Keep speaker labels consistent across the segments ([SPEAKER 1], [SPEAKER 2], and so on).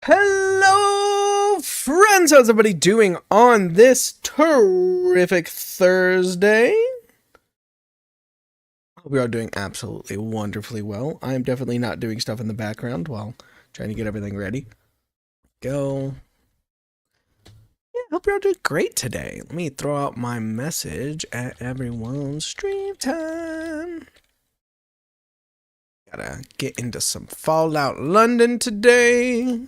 [SPEAKER 1] Hello, friends! How's everybody doing on this terrific Thursday? Hope we are doing absolutely wonderfully well. I'm definitely not doing stuff in the background while trying to get everything ready. Go. Yeah, hope you're all doing great today. Let me throw out my message at everyone's stream time. Gotta get into some Fallout London today.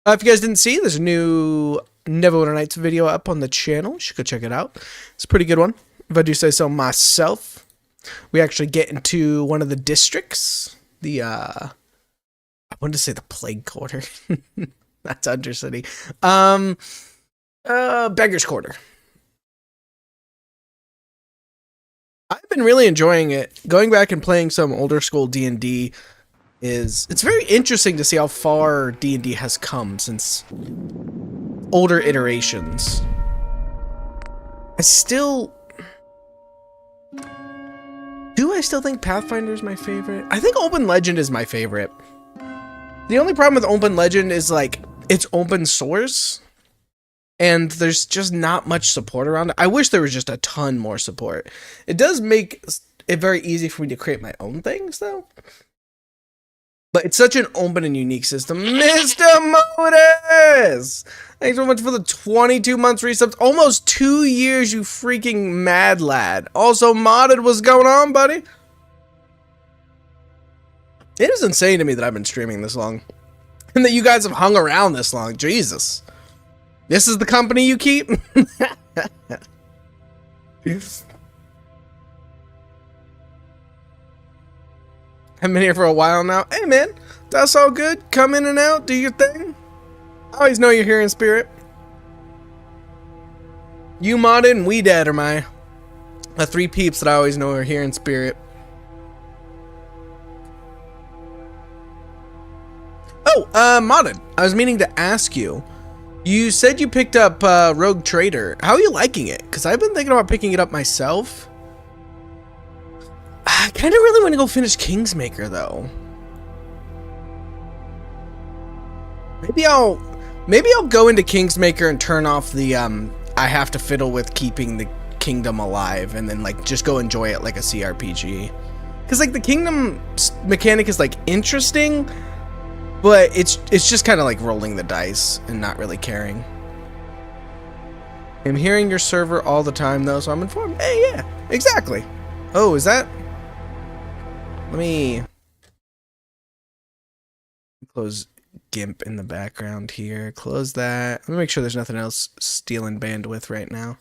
[SPEAKER 1] If you guys didn't see, there's a new Neverwinter Nights video up on the channel. You should go check it out. It's a pretty good one, if I do say so myself. We actually get into one of the districts. I wanted to say the Plague Quarter. That's Undercity. Beggar's Quarter. I've been really enjoying it. Going back and playing some older school D&D it's very interesting to see how far D&D has come since older iterations. I still think Pathfinder is my favorite? I think Open Legend is my favorite. The only problem with Open Legend is like it's open source and there's just not much support around it. I wish there was just a ton more support. It does make it very easy for me to create my own things though. But it's such an open and unique system. Mr. Modus! Thanks so much for the 22 months resubs. Almost 2 years, you freaking mad lad. Also, Modded, what's going on, buddy? It is insane to me that I've been streaming this long. And that you guys have hung around this long. Jesus. This is the company you keep? I've been here for a while now. Hey man, that's all good. Come in and out, do your thing. I always know you're here in spirit. You Modded and We Dead are my three peeps that I always know are here in spirit. Oh, Modded, I was meaning to ask you. You said you picked up Rogue Trader. How are you liking it? Because I've been thinking about picking it up myself. I kind of really want to go finish Kingsmaker though. Maybe I'll go into Kingsmaker and turn off the I have to fiddle with keeping the kingdom alive and then like just go enjoy it like a CRPG. Cuz like the kingdom mechanic is like interesting, but it's just kind of like rolling the dice and not really caring. I'm hearing your server all the time though, so I'm informed. Hey, yeah. Exactly. Oh, is that Let me close GIMP in the background here. Close that. Let me make sure there's nothing else stealing bandwidth right now.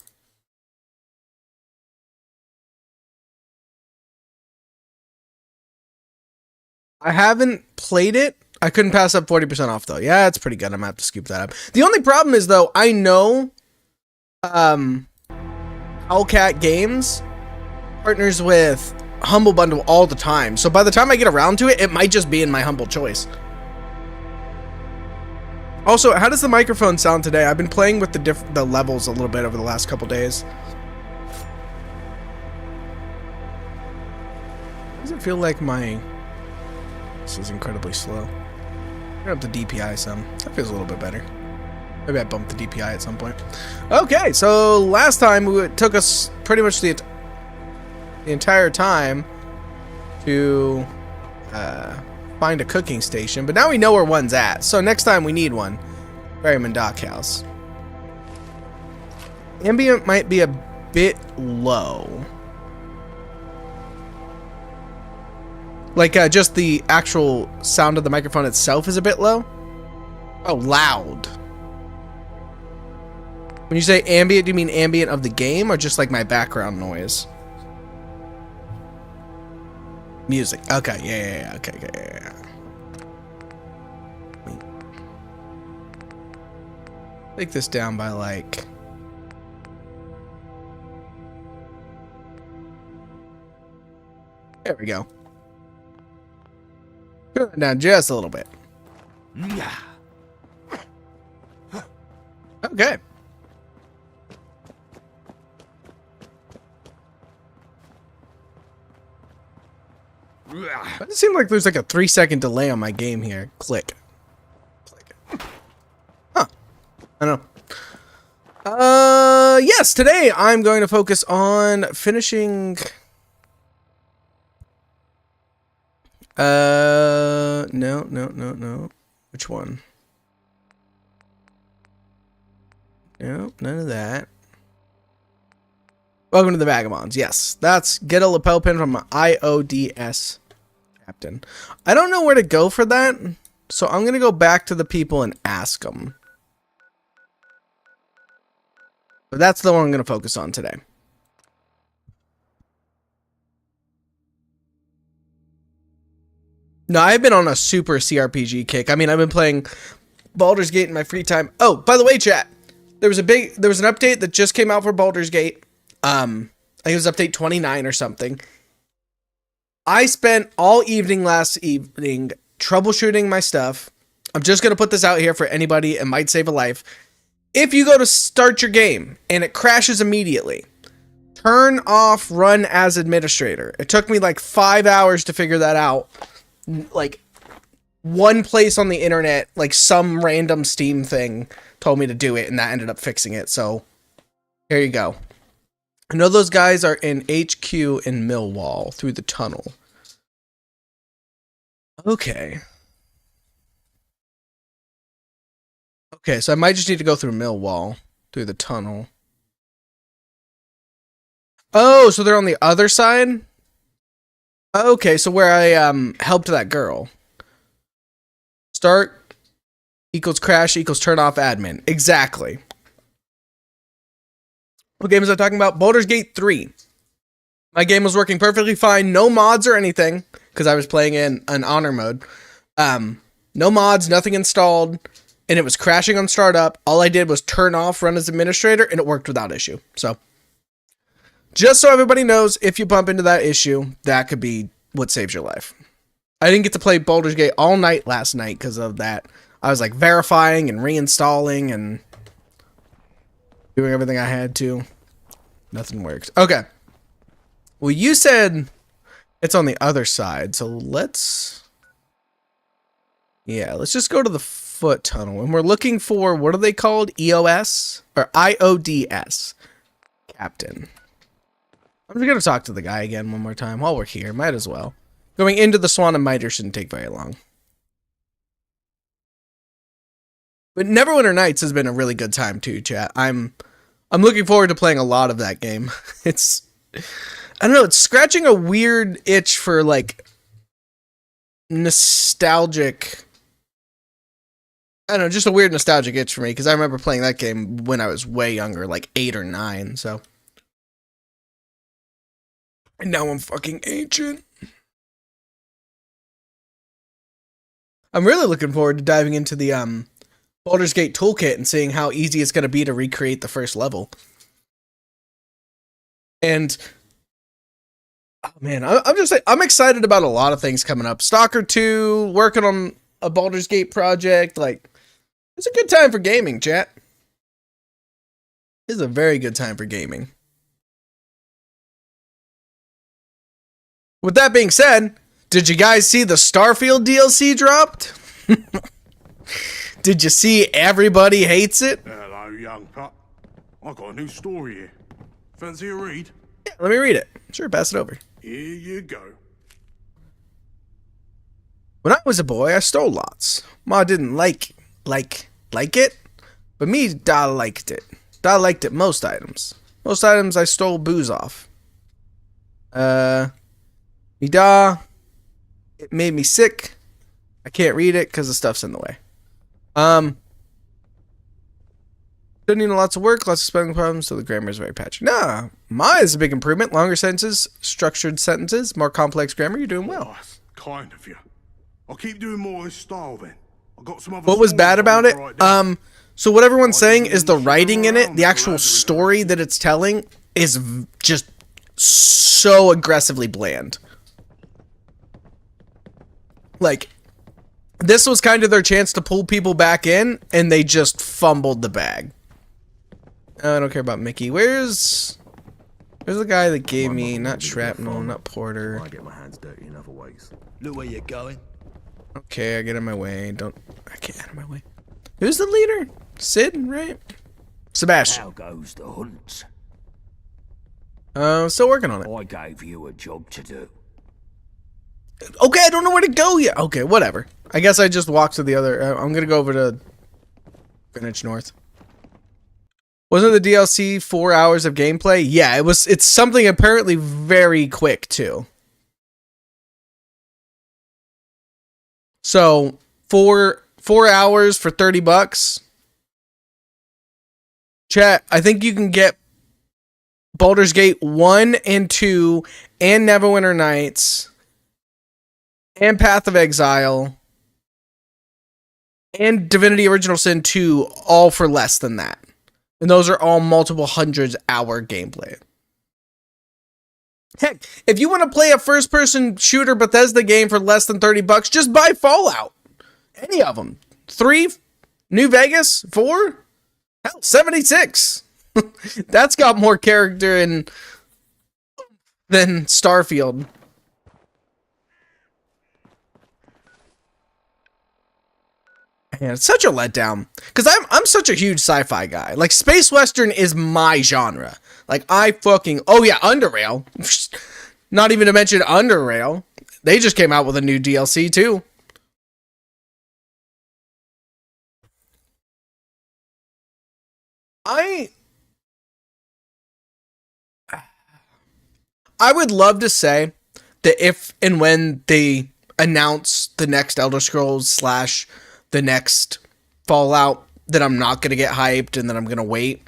[SPEAKER 1] I haven't played it. I couldn't pass up 40% off though. Yeah, it's pretty good. I'm gonna have to scoop that up. The only problem is though, I know Hellcat Games partners with Humble Bundle all the time, so by the time I get around to it, it might just be in my humble choice. Also, how does the microphone sound today? I've been playing with the levels a little bit over the last couple days. Does it feel like this is incredibly slow? I'm gonna up the DPI some. That feels a little bit better. Maybe I bumped the DPI at some point. Okay, so last time it took us pretty much the entire time to find a cooking station, but now we know where one's at, so next time we need one. Ferryman Dockhouse. Ambient might be a bit low, like just the actual sound of the microphone itself is a bit low. Oh, loud. When you say ambient, do you mean ambient of the game or just like my background noise? Music. Okay, yeah. Okay, yeah. Take this down by like... There we go. Turn it down just a little bit. Okay. It seems like there's like a 3-second delay on my game here. Click. I don't know. Yes, today I'm going to focus on finishing. No. Which one? No, none of that. Welcome to the Vagabonds. Yes, that's get a lapel pin from IODS captain. I don't know where to go for that, so I'm going to go back to the people and ask them. But that's the one I'm going to focus on today. No, I've been on a super CRPG kick. I mean, I've been playing Baldur's Gate in my free time. Oh, by the way, chat, there was an update that just came out for Baldur's Gate. I think it was update 29 or something. I spent all evening last evening troubleshooting my stuff. I'm just going to put this out here for anybody. It might save a life. If you go to start your game and it crashes immediately, turn off run as administrator. It took me like 5 hours to figure that out. Like one place on the internet, like some random Steam thing told me to do it, and that ended up fixing it. So here you go. I know those guys are in HQ in Millwall through the tunnel. Okay. Okay, so I might just need to go through Millwall through the tunnel. Oh, so they're on the other side? Okay, so where I helped that girl. Start equals crash equals turn off admin. Exactly. What game was I talking about? Baldur's Gate 3. My game was working perfectly fine. No mods or anything, because I was playing in an honor mode. No mods, nothing installed, and it was crashing on startup. All I did was turn off run as administrator, and it worked without issue. So, just so everybody knows, if you bump into that issue, that could be what saves your life. I didn't get to play Baldur's Gate all night last night because of that. I was like verifying and reinstalling and doing everything I had to. Nothing works. Okay. Well, you said it's on the other side, so let's just go to the foot tunnel. And we're looking for, what are they called? EOS? Or IODS. Captain. I'm just going to talk to the guy again one more time while we're here. Might as well. Going into the Swan and Miter shouldn't take very long. But Neverwinter Nights has been a really good time too, chat. I'm looking forward to playing a lot of that game. It's, I don't know, it's scratching a weird itch for like nostalgic. I don't know, just a weird nostalgic itch for me because I remember playing that game when I was way younger, like 8 or 9. So, and now I'm fucking ancient. I'm really looking forward to diving into the Baldur's Gate toolkit and seeing how easy it's going to be to recreate the first level. And oh man, I'm excited about a lot of things coming up. Stalker 2, working on a Baldur's Gate project. Like, it's a good time for gaming, chat. It's a very good time for gaming. With that being said, did you guys see the Starfield DLC dropped? Did you see everybody hates it?
[SPEAKER 2] Hello, young pup. I got a new story here. Fancy a read?
[SPEAKER 1] Yeah, let me read it. Sure, pass it over.
[SPEAKER 2] Here you go.
[SPEAKER 1] When I was a boy, I stole lots. Ma didn't like it, but me, Da liked it. Da liked it most items. Most items I stole booze off. Me Da, it made me sick. I can't read it because the stuff's in the way. Don't need lots of work, lots of spelling problems, so the grammar is very patchy. Nah, mine is a big improvement. Longer sentences, structured sentences, more complex grammar. You're doing well.
[SPEAKER 2] Oh, that's kind of you. I'll keep doing more of this style then. I got some other.
[SPEAKER 1] What was bad about it? So what everyone's saying is the writing in it, the actual story that it's telling, is just so aggressively bland. Like, this was kind of their chance to pull people back in, and they just fumbled the bag. I don't care about Mickey. Where's the guy that gave me, not shrapnel, not Porter.
[SPEAKER 3] I get my hands dirty in other ways. Look where you're going.
[SPEAKER 1] Okay, I get in my way. I get out of my way. Who's the leader? Sid, right? Sebastian.
[SPEAKER 3] How goes the hunt?
[SPEAKER 1] Still working on it.
[SPEAKER 3] I gave you a job to do.
[SPEAKER 1] Okay, I don't know where to go yet. Okay, whatever. I guess I just walked to the other. I'm gonna go over to Greenwich North. Wasn't the DLC 4 hours of gameplay? Yeah, it was. It's something apparently very quick too. So 4 hours for $30. Chat. I think you can get Baldur's Gate 1 and 2 and Neverwinter Nights and Path of Exile and Divinity Original Sin 2 all for less than that. And those are all multiple hundreds hour gameplay. Heck, if you want to play a first-person shooter Bethesda game for less than $30, just buy Fallout. Any of them. 3, New Vegas, 4, hell, 76. That's got more character than Starfield. Man, it's such a letdown. Because I'm such a huge sci-fi guy. Like, Space Western is my genre. Like, oh yeah, Underrail. Not even to mention Underrail. They just came out with a new DLC, too. I would love to say that if and when they announce the next Elder Scrolls / the next Fallout, that I'm not going to get hyped and that I'm going to wait.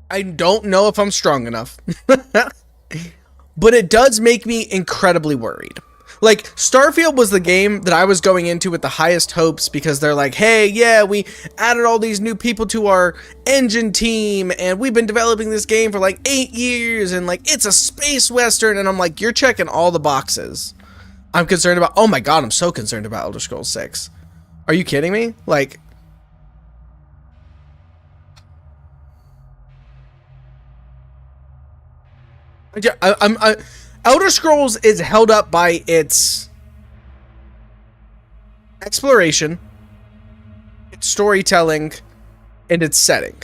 [SPEAKER 1] I don't know if I'm strong enough. But it does make me incredibly worried. Like, Starfield was the game that I was going into with the highest hopes because they're like, hey, yeah, we added all these new people to our engine team and we've been developing this game for like 8 years and like, it's a space western. And I'm like, you're checking all the boxes. I'm concerned about, oh my God, I'm so concerned about Elder Scrolls 6. Are you kidding me? Like, Elder Scrolls is held up by its exploration, its storytelling, and its setting.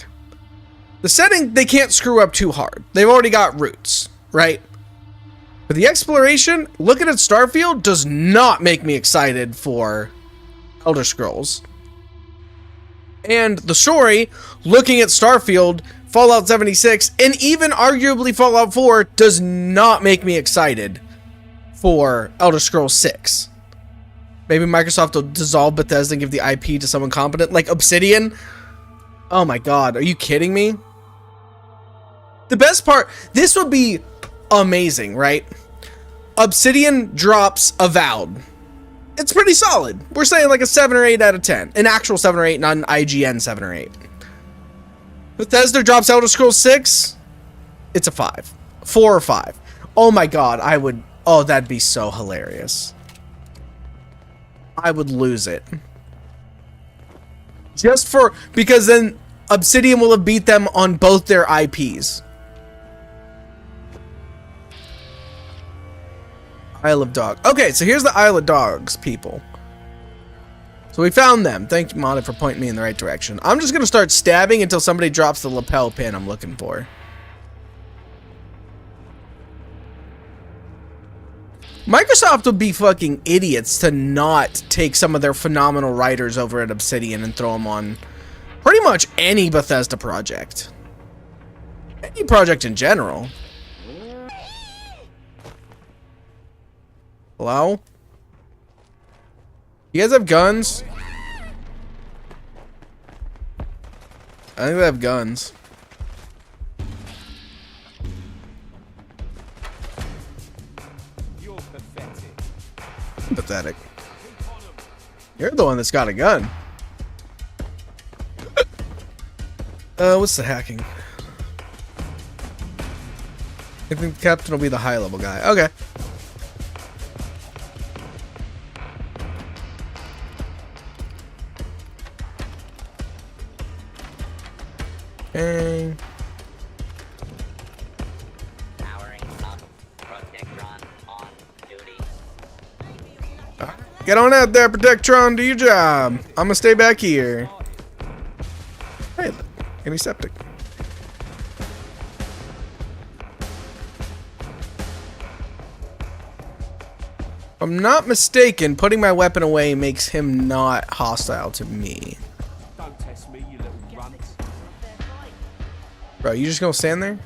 [SPEAKER 1] The setting, they can't screw up too hard. They've already got roots, right? But the exploration, looking at Starfield, does not make me excited for Elder Scrolls. And the story, looking at Starfield, Fallout 76, and even arguably Fallout 4 does not make me excited for Elder Scrolls 6. Maybe Microsoft will dissolve Bethesda and give the IP to someone competent, like Obsidian. Oh my God, are you kidding me? The best part, this would be amazing, right? Obsidian drops Avowed. It's pretty solid. We're saying like a 7 or 8 out of 10. An actual 7 or 8, not an IGN 7 or 8. Bethesda drops Elder Scrolls 6. It's a 5. 4 or 5. Oh my God, I would... Oh, that'd be so hilarious. I would lose it. Just for... Because then Obsidian will have beat them on both their IPs. Isle of Dogs. Okay, so here's the Isle of Dogs, people. So we found them. Thank you, Modded, for pointing me in the right direction. I'm just going to start stabbing until somebody drops the lapel pin I'm looking for. Microsoft would be fucking idiots to not take some of their phenomenal writers over at Obsidian and throw them on pretty much any Bethesda project. Any project in general. Hello? You guys have guns? I think they have guns.
[SPEAKER 4] You're pathetic.
[SPEAKER 1] Pathetic. You're the one that's got a gun. What's the hacking? I think the captain will be the high level guy. Okay. Okay.
[SPEAKER 5] Powering up. Protectron on duty.
[SPEAKER 1] Get on out there, Protectron. Do your job. I'm gonna stay back here. Antiseptic. If I'm not mistaken, putting my weapon away makes him not hostile to me.
[SPEAKER 4] Don't test me, you little runt.
[SPEAKER 1] Bro, you just gonna stand there?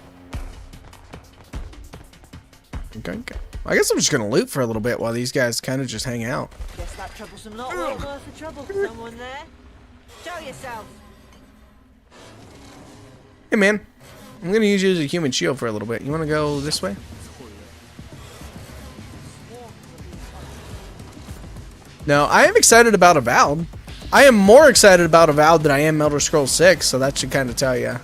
[SPEAKER 1] Okay. I guess I'm just gonna loot for a little bit while these guys kind of just hang out.
[SPEAKER 6] Guess that troublesome lot well worth the trouble. Someone there? Show yourself.
[SPEAKER 1] Hey man, I'm gonna use you as a human shield for a little bit. You wanna go this way? No, I am excited about Avowed. I am more excited about Avowed than I am Elder Scrolls 6, so that should kind of tell you.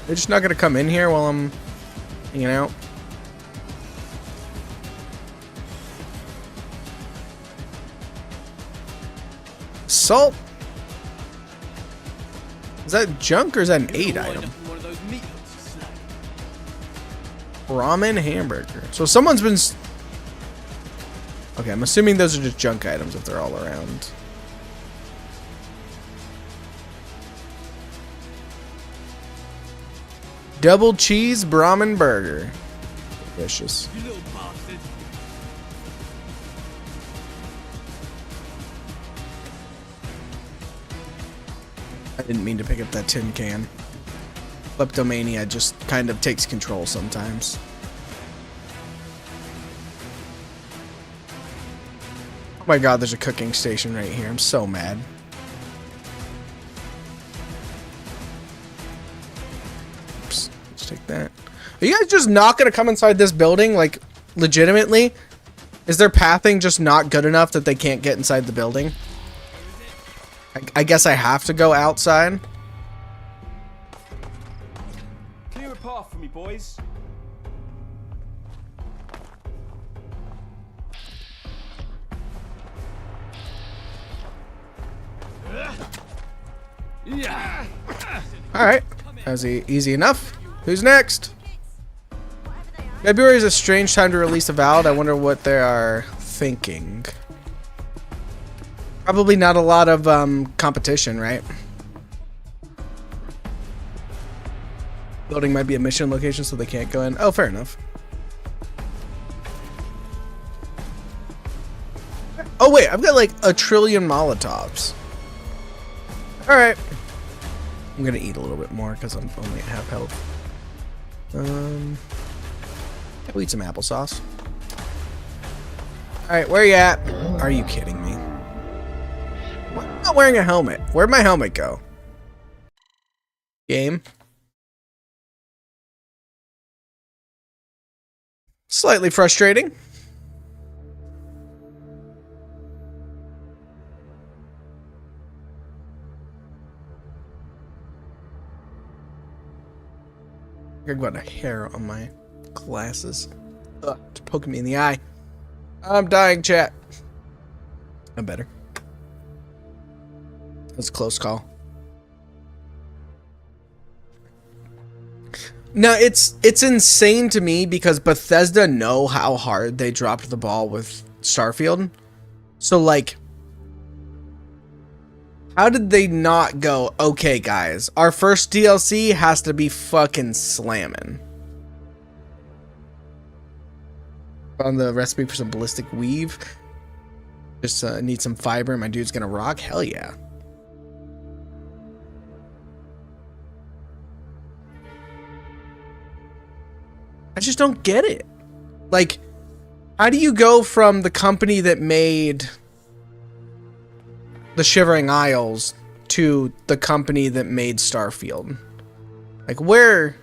[SPEAKER 1] They're just not gonna come in here while I'm hanging out. Salt. Is that junk or is that an aid item? Ramen hamburger. So someone's been. Okay, I'm assuming those are just junk items if they're all around. Double cheese Brahmin burger. Delicious.
[SPEAKER 4] You little bastard.
[SPEAKER 1] I didn't mean to pick up that tin can. Kleptomania just kind of takes control sometimes. Oh my god, there's a cooking station right here. I'm so mad. Oops, let's take that. Are you guys just not gonna come inside this building? Like, legitimately? Is their pathing just not good enough that they can't get inside the building? I guess I have to go outside.
[SPEAKER 4] Clear a path for me, boys.
[SPEAKER 1] Alright, that was easy enough. Who's next? February is a strange time to release Avowed. I wonder what they are thinking. Probably not a lot of competition, right? Building might be a mission location, so they can't go in. Oh, fair enough. Oh wait, I've got like a trillion Molotovs. Alright. I'm gonna eat a little bit more because I'm only at half health. We'll eat some applesauce. Alright, where you at? Are you kidding me? I'm not wearing a helmet. Where'd my helmet go? Game. Slightly frustrating. I got a hair on my glasses. Ugh, it's poking me in the eye. I'm dying, chat. I'm better. That's a close call. No, it's insane to me because Bethesda know how hard they dropped the ball with Starfield. So like, how did they not go, okay guys, our first DLC has to be fucking slamming. Found the recipe for some ballistic weave. Just need some fiber and my dude's gonna rock. Hell yeah. I just don't get it. Like, how do you go from the company that made the Shivering Isles to the company that made Starfield? Like, where?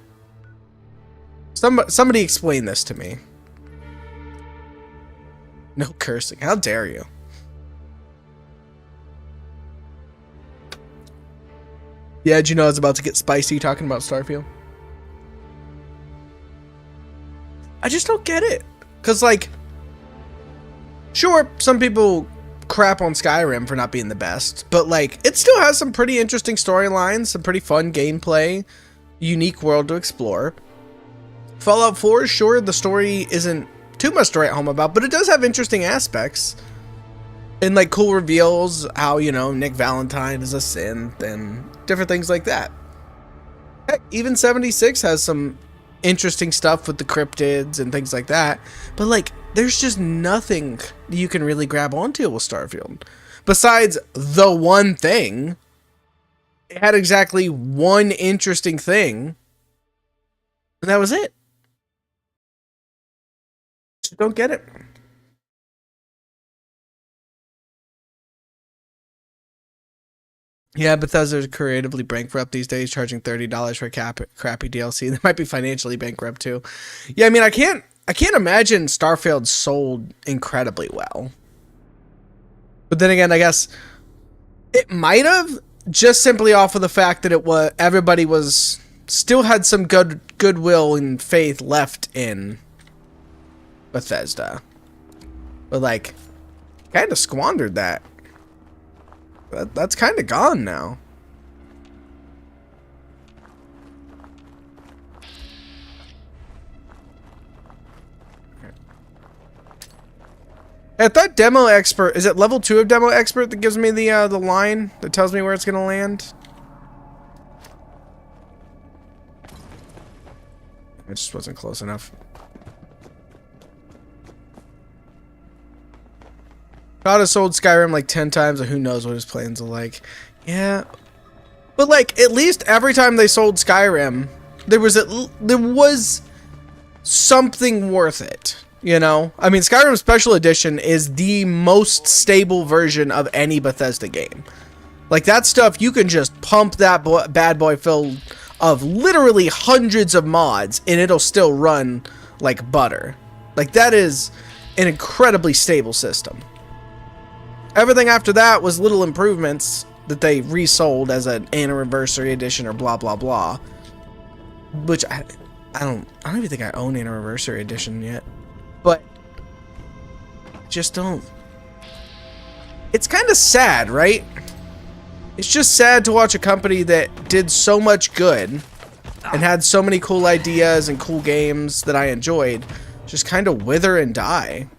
[SPEAKER 1] Somebody explain this to me. No cursing. How dare you? Yeah, did you know I was about to get spicy talking about Starfield? I just don't get it. Because, like, sure, some people crap on Skyrim for not being the best, but, like, it still has some pretty interesting storylines, some pretty fun gameplay, unique world to explore. Fallout 4, sure, the story isn't too much to write home about, but it does have interesting aspects. And like cool reveals, how, you know, Nick Valentine is a synth and different things like that. Heck, even 76 has some interesting stuff with the cryptids and things like that. But like, there's just nothing you can really grab onto with Starfield. Besides the one thing. It had exactly one interesting thing. And that was it. Just don't get it. Yeah, Bethesda's creatively bankrupt these days, charging $30 for crappy DLC. They might be financially bankrupt too. Yeah, I mean, I can't imagine Starfield sold incredibly well. But then again, I guess it might have, just simply off of the fact that everybody was still had some goodwill and faith left in Bethesda, but like, kind of squandered that. That's kind of gone now. At that demo expert, is it level 2 of demo expert that gives me the line that tells me where it's gonna land? It just wasn't close enough. God has sold Skyrim like 10 times, and who knows what his plans are like. Yeah, but like at least every time they sold Skyrim, there was something worth it. You know, I mean, Skyrim Special Edition is the most stable version of any Bethesda game. Like, that stuff, you can just pump that bad boy full of literally hundreds of mods, and it'll still run like butter. Like, that is an incredibly stable system. Everything after that was little improvements that they resold as an anniversary edition or blah, blah, blah. Which, I don't even think I own anniversary edition yet. But just don't. It's kind of sad, right? It's just sad to watch a company that did so much good and had so many cool ideas and cool games that I enjoyed just kind of wither and die.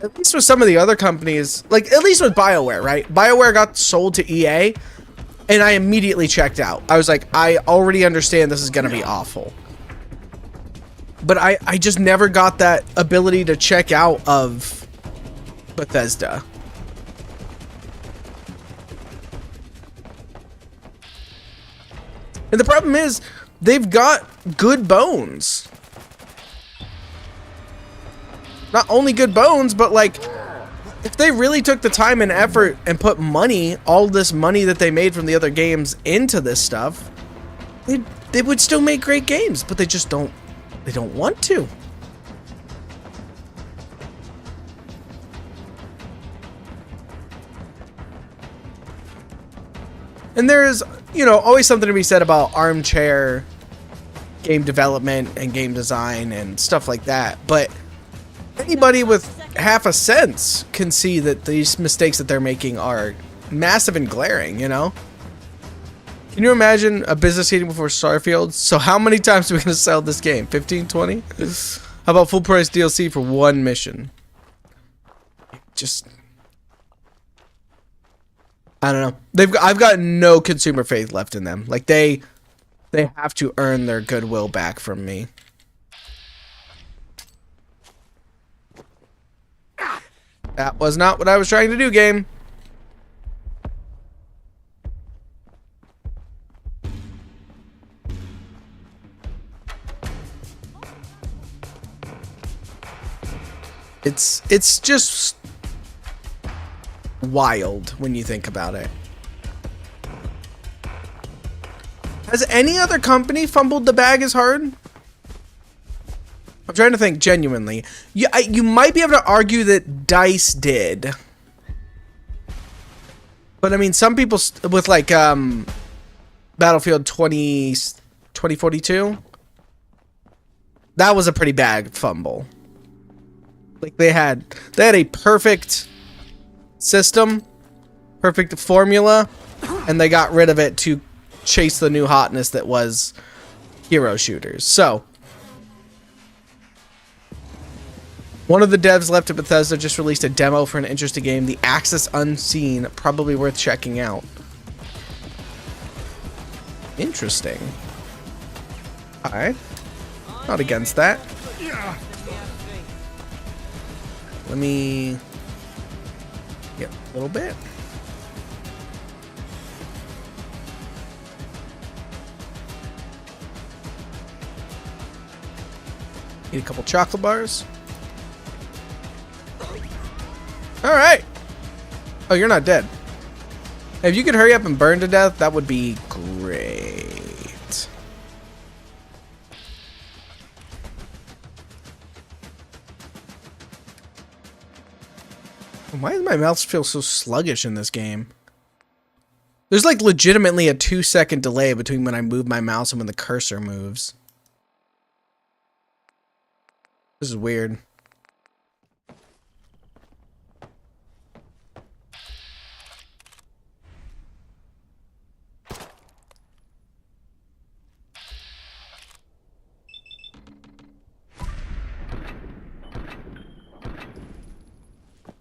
[SPEAKER 1] At least with some of the other companies, like at least with BioWare, right? BioWare got sold to EA and I immediately checked out. I was like, I already understand this is going to be awful. But I just never got that ability to check out of Bethesda. And the problem is, they've got good bones. Not only good bones, but like, if they really took the time and effort and put money, all this money that they made from the other games into this stuff, they would still make great games, but they just don't. They don't want to. And there is, you know, always something to be said about armchair game development and game design and stuff like that. But anybody with half a sense can see that these mistakes that they're making are massive and glaring, you know? Can you imagine a business meeting before Starfield? So how many times are we going to sell this game? 15, 20? How about full price DLC for one mission? Just, I don't know. I've got no consumer faith left in them. Like they have to earn their goodwill back from me. That was not what I was trying to do, game. It's just wild when you think about it. Has any other company fumbled the bag as hard? I'm trying to think genuinely. You might be able to argue that DICE did. But I mean, some people with like Battlefield 2042, that was a pretty bad fumble. Like they had a perfect system, perfect formula, and they got rid of it to chase the new hotness that was hero shooters. So One of the devs left at Bethesda just released a demo for an interesting game, The Axis Unseen, probably worth checking out. Interesting. Alright. Not against that. Let me get a little bit. Need a couple chocolate bars. Alright. Oh, you're not dead. If you could hurry up and burn to death, that would be great. Why does my mouse feel so sluggish in this game? There's like legitimately a 2-second delay between when I move my mouse and when the cursor moves. This is weird.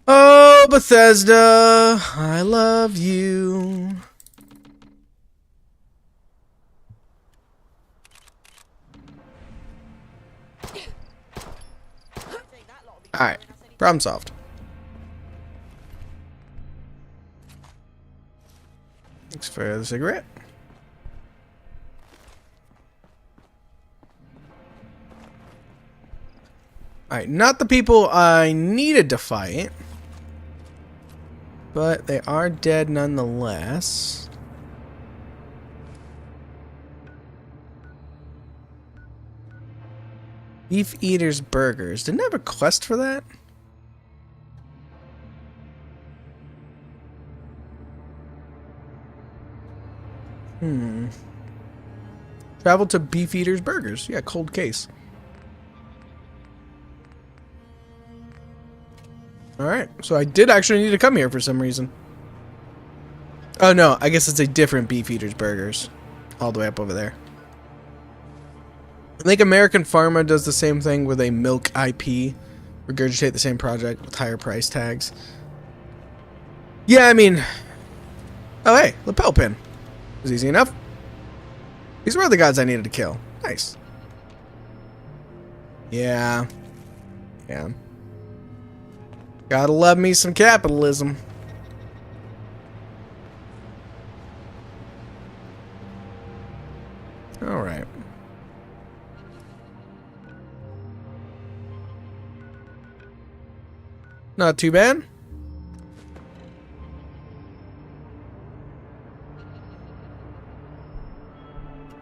[SPEAKER 1] Oh, Bethesda, I love you. Alright, problem solved. Thanks for the cigarette. Alright, not the people I needed to fight. But they are dead nonetheless. Beef Eater's Burgers. Didn't I have a quest for that? Travel to Beef Eater's Burgers. Yeah, cold case. Alright, so I did actually need to come here for some reason. Oh no, I guess it's a different Beef Eater's Burgers. All the way up over there. I think American Pharma does the same thing where they milk IP, regurgitate the same project with higher price tags. Yeah, I mean... Oh hey, lapel pin. Was easy enough. These were the gods I needed to kill. Nice. Yeah. Yeah. Gotta love me some capitalism. Alright. Not too bad.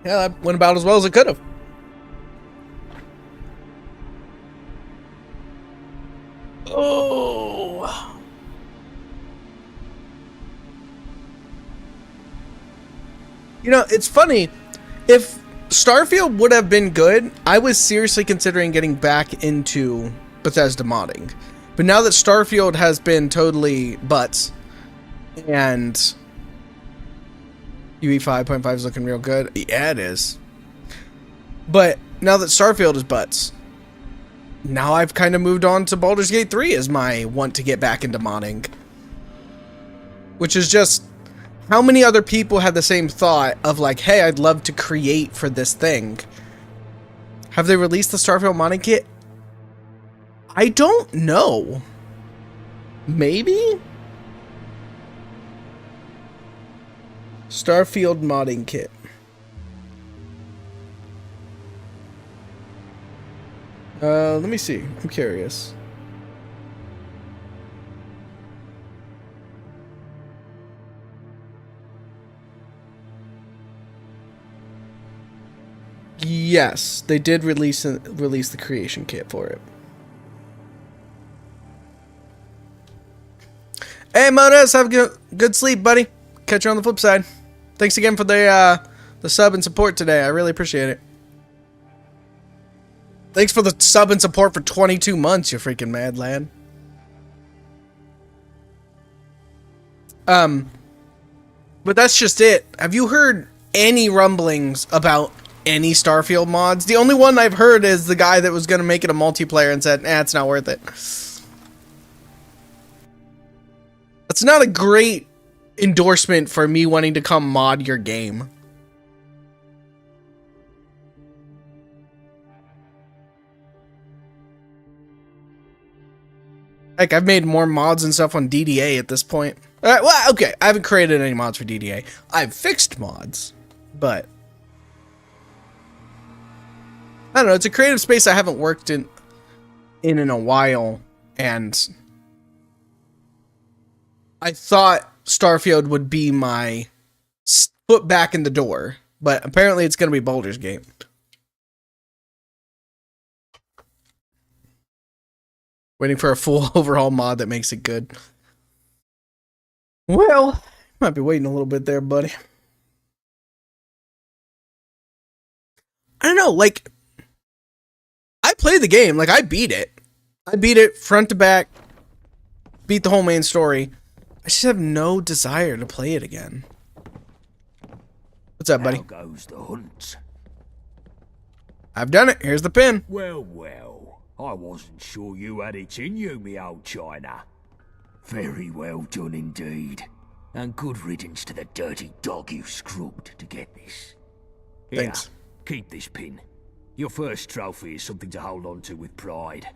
[SPEAKER 1] Yeah, that went about as well as it could have. Oh. You know, it's funny. If Starfield would have been good, I was seriously considering getting back into Bethesda modding. But now that Starfield has been totally butts, and UE 5.5 is looking real good. Yeah, it is. But now that Starfield is butts, now I've kind of moved on to Baldur's Gate 3 as my want to get back into modding. Which is just, how many other people had the same thought of like, hey, I'd love to create for this thing? Have they released the Starfield modding kit? I don't know. Maybe? Starfield modding kit. Let me see. I'm curious. Yes, they did release the creation kit for it. Hey, Modas, have a good sleep, buddy. Catch you on the flip side. Thanks again for the sub and support today. I really appreciate it. Thanks for the sub and support for 22 months, you freaking mad lad. But that's just it. Have you heard any rumblings about any Starfield mods. The only one I've heard is the guy that was going to make it a multiplayer and said, it's not worth it. That's not a great endorsement for me wanting to come mod your game. Like, I've made more mods and stuff on DDA at this point. Well, okay, I haven't created any mods for DDA. I've fixed mods, but I don't know. It's a creative space I haven't worked in a while, and I thought Starfield would be my foot back in the door, but apparently it's going to be Baldur's Gate. Waiting for a full overhaul mod that makes it good. Well, might be waiting a little bit there, buddy. I don't know, like, I played the game, like, I beat it. I beat it front to back, beat the whole main story. I just have no desire to play it again. What's up, buddy?
[SPEAKER 3] How goes the hunt?
[SPEAKER 1] I've done it. Here's the pin.
[SPEAKER 3] Well, well. I wasn't sure you had it in you, me old China. Very well done indeed. And good riddance to the dirty dog you scrubbed to get this. Here,
[SPEAKER 1] Thanks.
[SPEAKER 3] keep this pin. Your first trophy is something to hold on to with pride.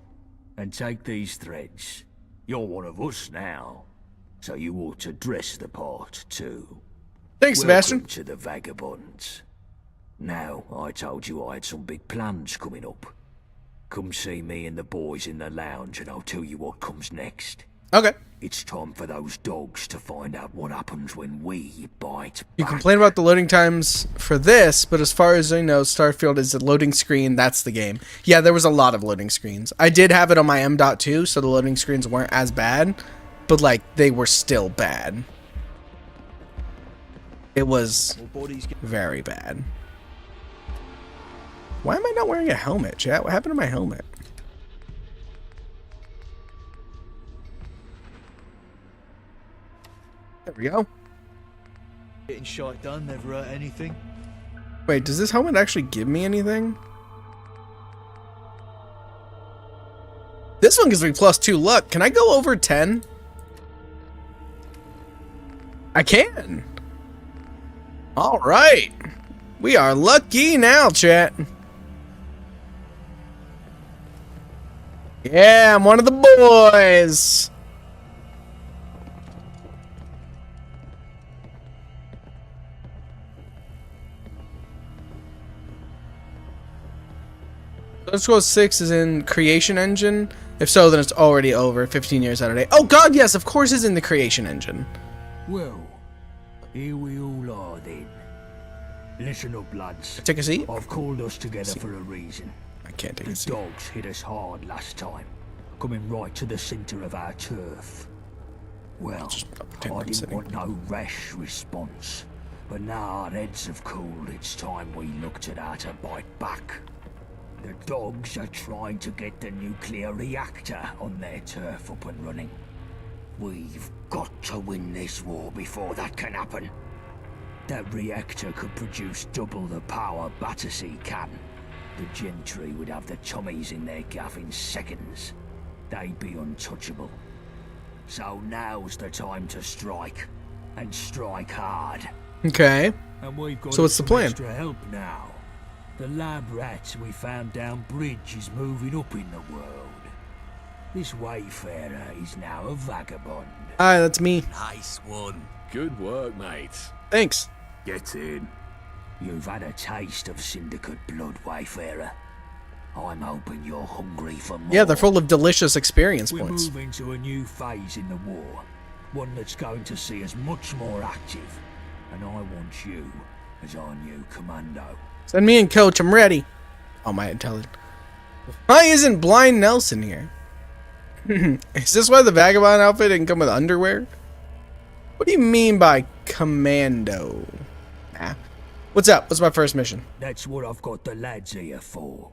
[SPEAKER 3] And take these threads. You're one of us now. So you ought to dress the part, too.
[SPEAKER 1] Thanks, Sebastian.
[SPEAKER 3] Welcome to the Vagabonds. Now, I told you I had some big plans coming up. Come see me and the boys in the lounge and I'll tell you what comes next.
[SPEAKER 1] Okay.
[SPEAKER 3] It's time for those dogs to find out what happens when we bite
[SPEAKER 1] You
[SPEAKER 3] back.
[SPEAKER 1] complain about the loading times for this, but as far as I know, Starfield is a loading screen. That's the game. Yeah, there was a lot of loading screens. I did have it on my M.2, so the loading screens weren't as bad, but, like, they were still bad. It was very bad. Why am I not wearing a helmet, chat? What happened to my helmet? There we go.
[SPEAKER 7] Getting shite done never hurt anything.
[SPEAKER 1] Wait, does this helmet actually give me anything? This one gives me +2 luck. Can I go over 10? I can. All right. We are lucky now, chat. Yeah, I'm one of the boys. Let's go 6 is in Creation Engine. If so, then it's already over. 15 years out of date. Oh god, yes, of course it's in the Creation Engine.
[SPEAKER 3] Well, here we all are then. Listen up, lads.
[SPEAKER 1] Take a seat.
[SPEAKER 3] I've called us together for a reason.
[SPEAKER 1] I can't take a
[SPEAKER 3] The
[SPEAKER 1] seat.
[SPEAKER 3] dogs hit us hard last time, coming right to the centre of our turf. Well,
[SPEAKER 1] pretend
[SPEAKER 3] I
[SPEAKER 1] I'm
[SPEAKER 3] didn't
[SPEAKER 1] sitting.
[SPEAKER 3] want no rash response, but now our heads have cooled, it's time we looked at how to bite back. The dogs are trying to get the nuclear reactor on their turf up and running. We've got to win this war before that can happen. That reactor could produce double the power Battersea can. The gentry would have the chummies in their gaff in seconds. They'd be untouchable. So now's the time to strike, and strike hard.
[SPEAKER 1] Okay.
[SPEAKER 3] And we've got
[SPEAKER 1] So what's the
[SPEAKER 3] some
[SPEAKER 1] plan?
[SPEAKER 3] extra help now. The lab rat we found down bridge is moving up in the world. This wayfarer is now a vagabond.
[SPEAKER 1] Hi, that's me.
[SPEAKER 8] Nice one. Good work, mate.
[SPEAKER 1] Thanks.
[SPEAKER 8] Get in.
[SPEAKER 3] You've had a taste of syndicate blood, wayfarer. I'm hoping you're hungry for more.
[SPEAKER 1] Yeah, they're full of delicious experience
[SPEAKER 3] We're
[SPEAKER 1] points.
[SPEAKER 3] moving to a new phase in the war. One that's going to see us much more active. And I want you as our new commando.
[SPEAKER 1] Send me in, coach. I'm ready. Oh, my intelligence. Why isn't Blind Nelson here? Is this why the vagabond outfit didn't come with underwear? What do you mean by commando? Nah. What's up? What's my first mission?
[SPEAKER 3] That's what I've got the lads here for.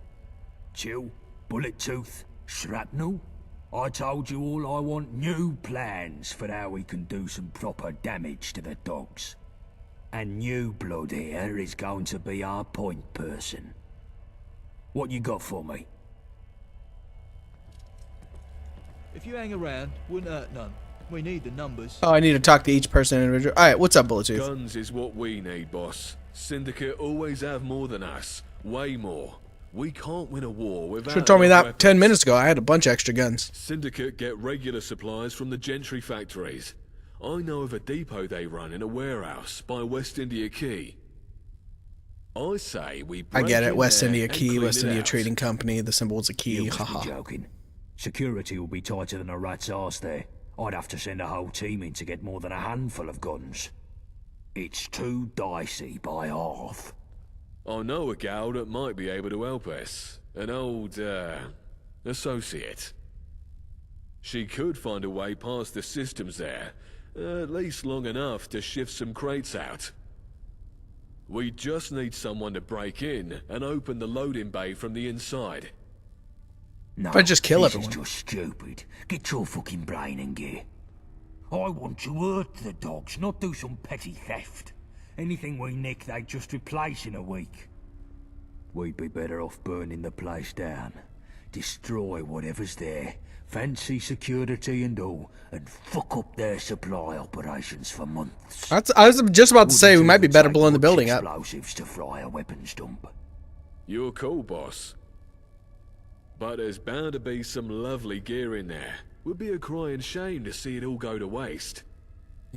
[SPEAKER 3] Chill, bullet tooth, shrapnel. I told you all I want new plans for how we can do some proper damage to the dogs. And new blood here is going to be our point person. What you got for me?
[SPEAKER 7] If you hang around, wouldn't hurt none. We need the numbers.
[SPEAKER 1] Oh, I need to talk to each person individually. All right, what's up, Bulletooth?
[SPEAKER 8] Guns is what we need, boss. Syndicate always have more than us. Way more. We can't win a war without...
[SPEAKER 1] Should have told me that
[SPEAKER 8] enough
[SPEAKER 1] 10
[SPEAKER 8] weapons.
[SPEAKER 1] minutes ago. I had a bunch of extra guns.
[SPEAKER 8] Syndicate get regular supplies from the gentry factories. I know of a depot they run in a warehouse by West India Quay. I say we
[SPEAKER 1] I
[SPEAKER 8] break
[SPEAKER 1] get it.
[SPEAKER 8] in
[SPEAKER 1] West
[SPEAKER 8] there
[SPEAKER 1] India
[SPEAKER 8] and
[SPEAKER 1] Key,
[SPEAKER 8] clean
[SPEAKER 1] West
[SPEAKER 8] it
[SPEAKER 1] India
[SPEAKER 8] out.
[SPEAKER 1] Trading Company. The symbol is a key.
[SPEAKER 3] You must be
[SPEAKER 1] Haha.
[SPEAKER 3] joking. Security will be tighter than a rat's arse there. I'd have to send a whole team in to get more than a handful of guns. It's too dicey by half.
[SPEAKER 8] I know a gal that might be able to help us. An old, associate. She could find a way past the systems there, at least long enough to shift some crates out. We just need someone to break in and open the loading bay from the inside.
[SPEAKER 3] No,
[SPEAKER 1] I just kill
[SPEAKER 3] this
[SPEAKER 1] everyone.
[SPEAKER 3] is just stupid. Get your fucking brain in gear. I want to hurt the dogs, not do some petty theft. Anything we nick, they just replace in a week. We'd be better off burning the place down. Destroy whatever's there. Fancy security and all, and fuck up their supply operations for months.
[SPEAKER 1] I was just about to say we
[SPEAKER 3] Wouldn't
[SPEAKER 1] might be
[SPEAKER 3] even
[SPEAKER 1] better
[SPEAKER 3] take
[SPEAKER 1] blowing the
[SPEAKER 3] much
[SPEAKER 1] building up.
[SPEAKER 3] explosives to fry a weapons dump.
[SPEAKER 8] You're cool, boss. But there's bound to be some lovely gear in there. Would be a crying shame to see it all go to waste.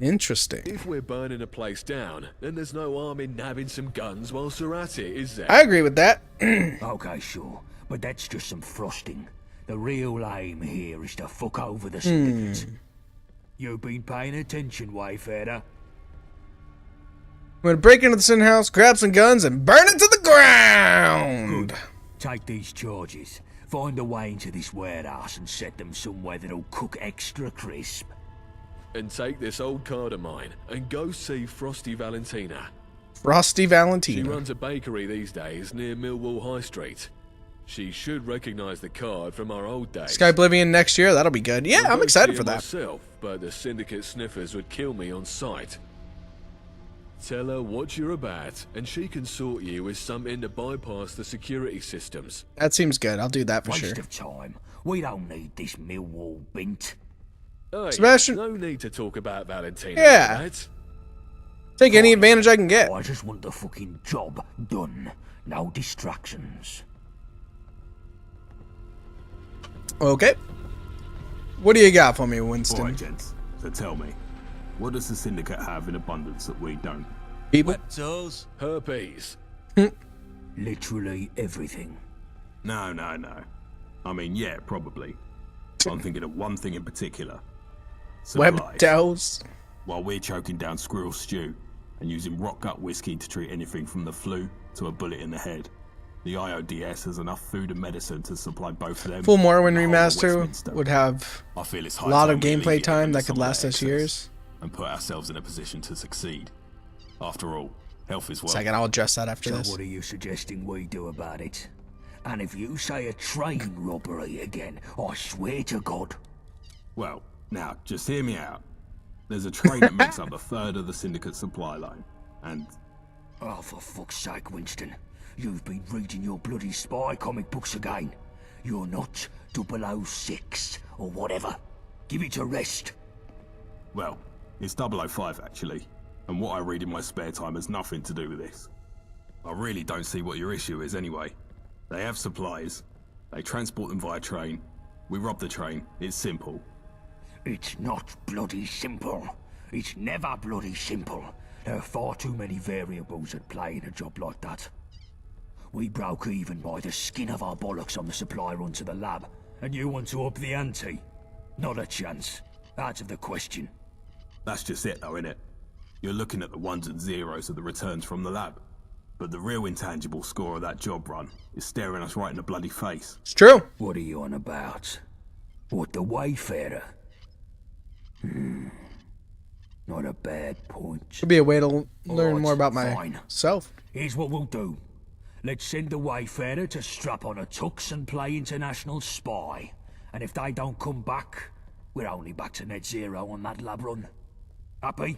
[SPEAKER 1] Interesting.
[SPEAKER 8] If we're burning a place down, then there's no harm in nabbing some guns whilst we're at it, is there?
[SPEAKER 1] I agree with that.
[SPEAKER 3] Okay, sure, but that's just some frosting. The real aim here is to fuck over the syndicate. You've been paying attention, Wayfarer.
[SPEAKER 1] I'm gonna break into the sin house, grab some guns, and burn it to the ground.
[SPEAKER 3] Take these charges, find a way into this warehouse and set them somewhere that'll cook extra crisp.
[SPEAKER 8] And take this old card of mine and go see Frosty Valentina.
[SPEAKER 1] Frosty
[SPEAKER 8] She
[SPEAKER 1] Valentina.
[SPEAKER 8] runs a bakery these days near Millwall High Street. She should recognise the card from our old days.
[SPEAKER 1] Sky Oblivion next year. That'll be good. Yeah,
[SPEAKER 8] I'd
[SPEAKER 1] I'm
[SPEAKER 8] go
[SPEAKER 1] excited
[SPEAKER 8] see
[SPEAKER 1] for
[SPEAKER 8] her
[SPEAKER 1] that.
[SPEAKER 8] myself, but the syndicate sniffers would kill me on sight. Tell her what you're about, and she can sort you with something to bypass the security systems.
[SPEAKER 1] That seems good. I'll do that for
[SPEAKER 3] Waste
[SPEAKER 1] sure.
[SPEAKER 3] of time. We don't need this Millwall bint.
[SPEAKER 8] Hey,
[SPEAKER 1] Sebastian-
[SPEAKER 8] no need to talk about Valentina.
[SPEAKER 1] Yeah.
[SPEAKER 8] Right?
[SPEAKER 1] Take any advantage I can get.
[SPEAKER 3] I just want the fucking job done. No distractions.
[SPEAKER 1] Okay. What do you got for me, Winston?
[SPEAKER 9] Alright, gents. So tell me, what does the Syndicate have in abundance that we don't?
[SPEAKER 1] People.
[SPEAKER 7] Reptiles?
[SPEAKER 8] Herpes.
[SPEAKER 3] Literally everything.
[SPEAKER 9] No. I mean, yeah, probably. I'm thinking of one thing in particular.
[SPEAKER 1] Web
[SPEAKER 9] Supplies.
[SPEAKER 1] dolls.
[SPEAKER 9] While we're choking down squirrel stew and using rock gut whiskey to treat anything from the flu to a bullet in the head, the IODS has enough food and medicine to supply both of them.
[SPEAKER 1] Full Morrowind
[SPEAKER 9] and the whole of
[SPEAKER 1] Remaster
[SPEAKER 9] Westminster.
[SPEAKER 1] would have
[SPEAKER 9] I feel it's
[SPEAKER 1] a
[SPEAKER 9] high
[SPEAKER 1] lot of
[SPEAKER 9] time we
[SPEAKER 1] gameplay
[SPEAKER 9] alleviate
[SPEAKER 1] time
[SPEAKER 9] them
[SPEAKER 1] that
[SPEAKER 9] of
[SPEAKER 1] could
[SPEAKER 9] some of
[SPEAKER 1] last
[SPEAKER 9] that
[SPEAKER 1] us
[SPEAKER 9] excess
[SPEAKER 1] years.
[SPEAKER 9] and put ourselves in a position to succeed. After all, health is wealth.
[SPEAKER 1] Second, I'll address that after
[SPEAKER 3] So
[SPEAKER 1] this.
[SPEAKER 3] what are you suggesting we do about it? And if you say a train robbery again, I swear to God.
[SPEAKER 9] Well, now, just hear me out. There's a train that makes up a third of the Syndicate supply line, and
[SPEAKER 3] Oh, for fuck's sake, Winston. You've been reading your bloody spy comic books again. You're not 006 or whatever. Give it a rest.
[SPEAKER 9] well, it's 005 actually, and what I read in my spare time has nothing to do with this. I really don't see what your issue is anyway. They have supplies, they transport them via train, we rob the train, it's simple.
[SPEAKER 3] It's not bloody simple. It's never bloody simple. There are far too many variables at play in a job like that. We broke even by the skin of our bollocks on the supply run to the lab, and you want to up the ante? Not a chance. Out of the question.
[SPEAKER 9] That's just it though, innit? You're looking at the ones and zeros of the returns from the lab. But the real intangible score of that job run is staring us right in the bloody face.
[SPEAKER 1] It's true.
[SPEAKER 3] What are you on about? What, the Wayfarer? Not a bad point.
[SPEAKER 1] Could be a way to learn
[SPEAKER 3] Alright,
[SPEAKER 1] more about
[SPEAKER 3] fine.
[SPEAKER 1] myself.
[SPEAKER 3] Here's what we'll do. Let's send the Wayfarer to strap on a tux and play international spy. And if they don't come back, we're only back to net zero on that lab run. Happy?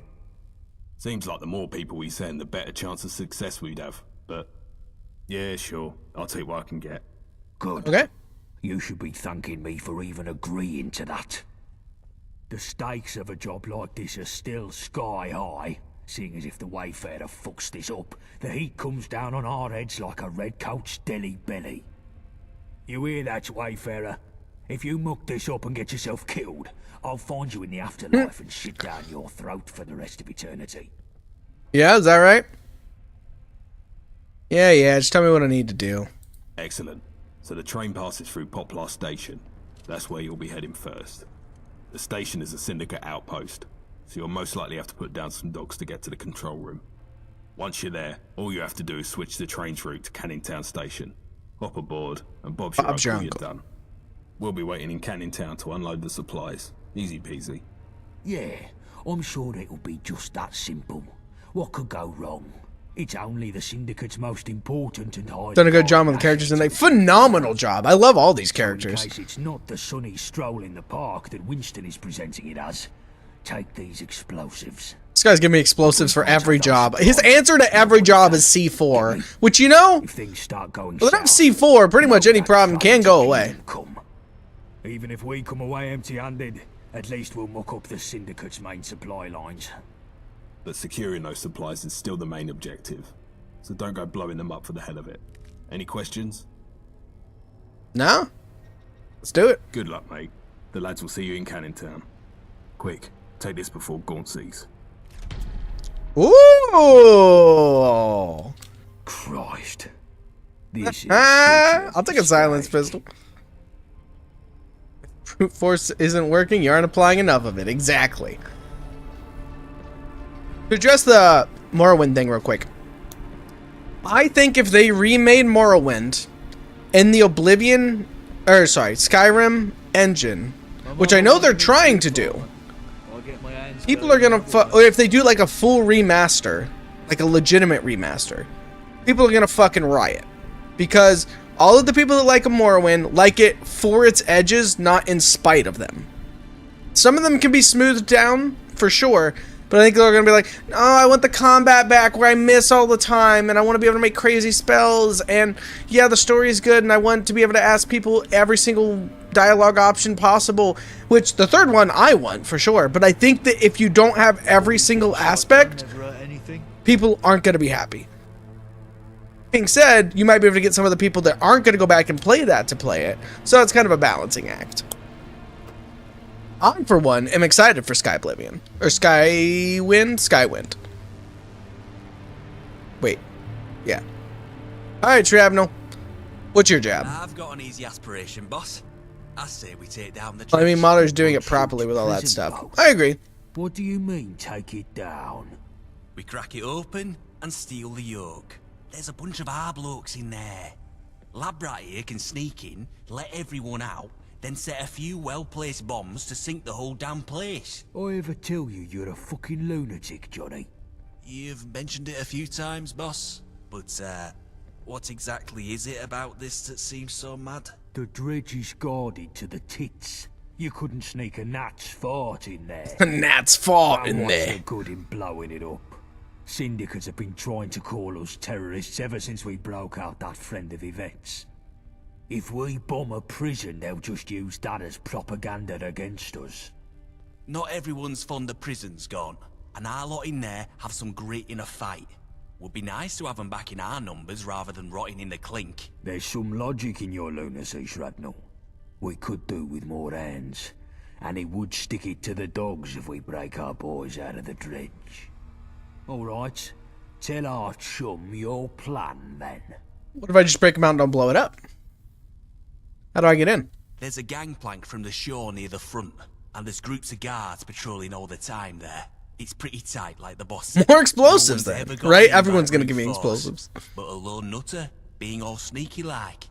[SPEAKER 9] Seems like the more people we send, the better chance of success we'd have. But, yeah, sure. I'll take what I can get.
[SPEAKER 3] Good.
[SPEAKER 1] Okay.
[SPEAKER 3] You should be thanking me for even agreeing to that. The stakes of a job like this are still sky high, seeing as if the Wayfarer fucks this up, the heat comes down on our heads like a redcoat's deli belly. You hear that, Wayfarer? If you muck this up and get yourself killed, I'll find you in the afterlife and shit down your throat for the rest of eternity.
[SPEAKER 1] Yeah, is that right? Yeah, just tell me what I need to do.
[SPEAKER 9] Excellent. So the train passes through Poplar Station. That's where you'll be heading first. The station is a syndicate outpost, so you'll most likely have to put down some dogs to get to the control room. Once you're there, all you have to do is switch the train's route to Canning Town Station. Hop aboard, and Bob's your uncle when you're done. We'll be waiting in Canning Town to unload the supplies. Easy peasy.
[SPEAKER 3] Yeah, I'm sure it'll be just that simple. What could go wrong? It's only the Syndicate's most important and highly...
[SPEAKER 1] Done a good job on the characters tonight. Phenomenal job. I love all these characters.
[SPEAKER 3] In case it's not the sunny stroll in the park that Winston is presenting it as, take these explosives.
[SPEAKER 1] This guy's giving me explosives for every job. His answer to every job is C4, which, you know,
[SPEAKER 3] If things start going
[SPEAKER 1] without
[SPEAKER 3] south,
[SPEAKER 1] C4, pretty much any problem can go away.
[SPEAKER 3] come. Even if we come away empty-handed, at least we'll muck up the Syndicate's main supply lines.
[SPEAKER 9] But securing those supplies is still the main objective, so don't go blowing them up for the hell of it. Any questions?
[SPEAKER 1] No? Let's do it.
[SPEAKER 9] Good luck, mate. The lads will see you in Canning Town. Quick, take this before Gaunt sees.
[SPEAKER 1] Ooh!
[SPEAKER 3] Christ. This is
[SPEAKER 1] I'll take a silence pistol. Brute force isn't working, you aren't applying enough of it. Exactly. To address the Morrowind thing real quick. I think if they remade Morrowind in the Skyrim engine, which I know they're trying to do, people are gonna, or if they do like a full remaster, like a legitimate remaster, people are gonna fucking riot. Because all of the people that like a Morrowind like it for its edges, not in spite of them. Some of them can be smoothed down, for sure, but I think they're going to be like, oh, I want the combat back where I miss all the time, and I want to be able to make crazy spells, and yeah, the story is good, and I want to be able to ask people every single dialogue option possible, which the third one I want, for sure, but I think that if you don't have every single aspect, people aren't going to be happy. Being said, you might be able to get some of the people that aren't going to go back and play that to play it, so it's kind of a balancing act. I, for one, am excited for Skyblivion. Or Skywind. Wait. Yeah. Alright, Shrapnel. What's your job?
[SPEAKER 10] I've got an easy aspiration, boss. I say we take down the...
[SPEAKER 1] Well, I mean, Mahler's doing it properly with all that stuff. I agree.
[SPEAKER 3] What do you mean, take it down?
[SPEAKER 10] We crack it open and steal the yoke. There's a bunch of our blokes in there. Lab rat here can sneak in, let everyone out, then set a few well-placed bombs to sink the whole damn place.
[SPEAKER 3] I ever tell you you're a fucking lunatic, Johnny?
[SPEAKER 10] You've mentioned it a few times, boss. But, what exactly is it about this that seems so mad?
[SPEAKER 3] The dredge is guarded to the tits. You couldn't sneak a gnat's fart in there.
[SPEAKER 1] A gnat's fart in
[SPEAKER 3] What's
[SPEAKER 1] there.
[SPEAKER 3] so good in blowing it up? Syndicates have been trying to call us terrorists ever since we broke out that friend of Yvette's. If we bomb a prison, they'll just use that as propaganda against us.
[SPEAKER 10] Not everyone's fond of prisons, gone, and our lot in there have some grit in a fight. Would be nice to have them back in our numbers rather than rotting in the clink.
[SPEAKER 3] There's some logic in your lunacy, Shrapnel. We could do with more hands, and it would stick it to the dogs if we break our boys out of the dredge. All right, tell our chum your plan, then.
[SPEAKER 1] What if I just break them out and don't blow it up? How do I get in?
[SPEAKER 10] There's a gangplank from the shore near the front, and there's groups of guards patrolling all the time there. It's pretty tight, like the boss said.
[SPEAKER 1] More explosives
[SPEAKER 10] No
[SPEAKER 1] then,
[SPEAKER 10] one's ever got
[SPEAKER 1] right?
[SPEAKER 10] in by
[SPEAKER 1] Everyone's gonna
[SPEAKER 10] brute
[SPEAKER 1] give me
[SPEAKER 10] force,
[SPEAKER 1] explosives.
[SPEAKER 10] But a lone nutter, being all sneaky like.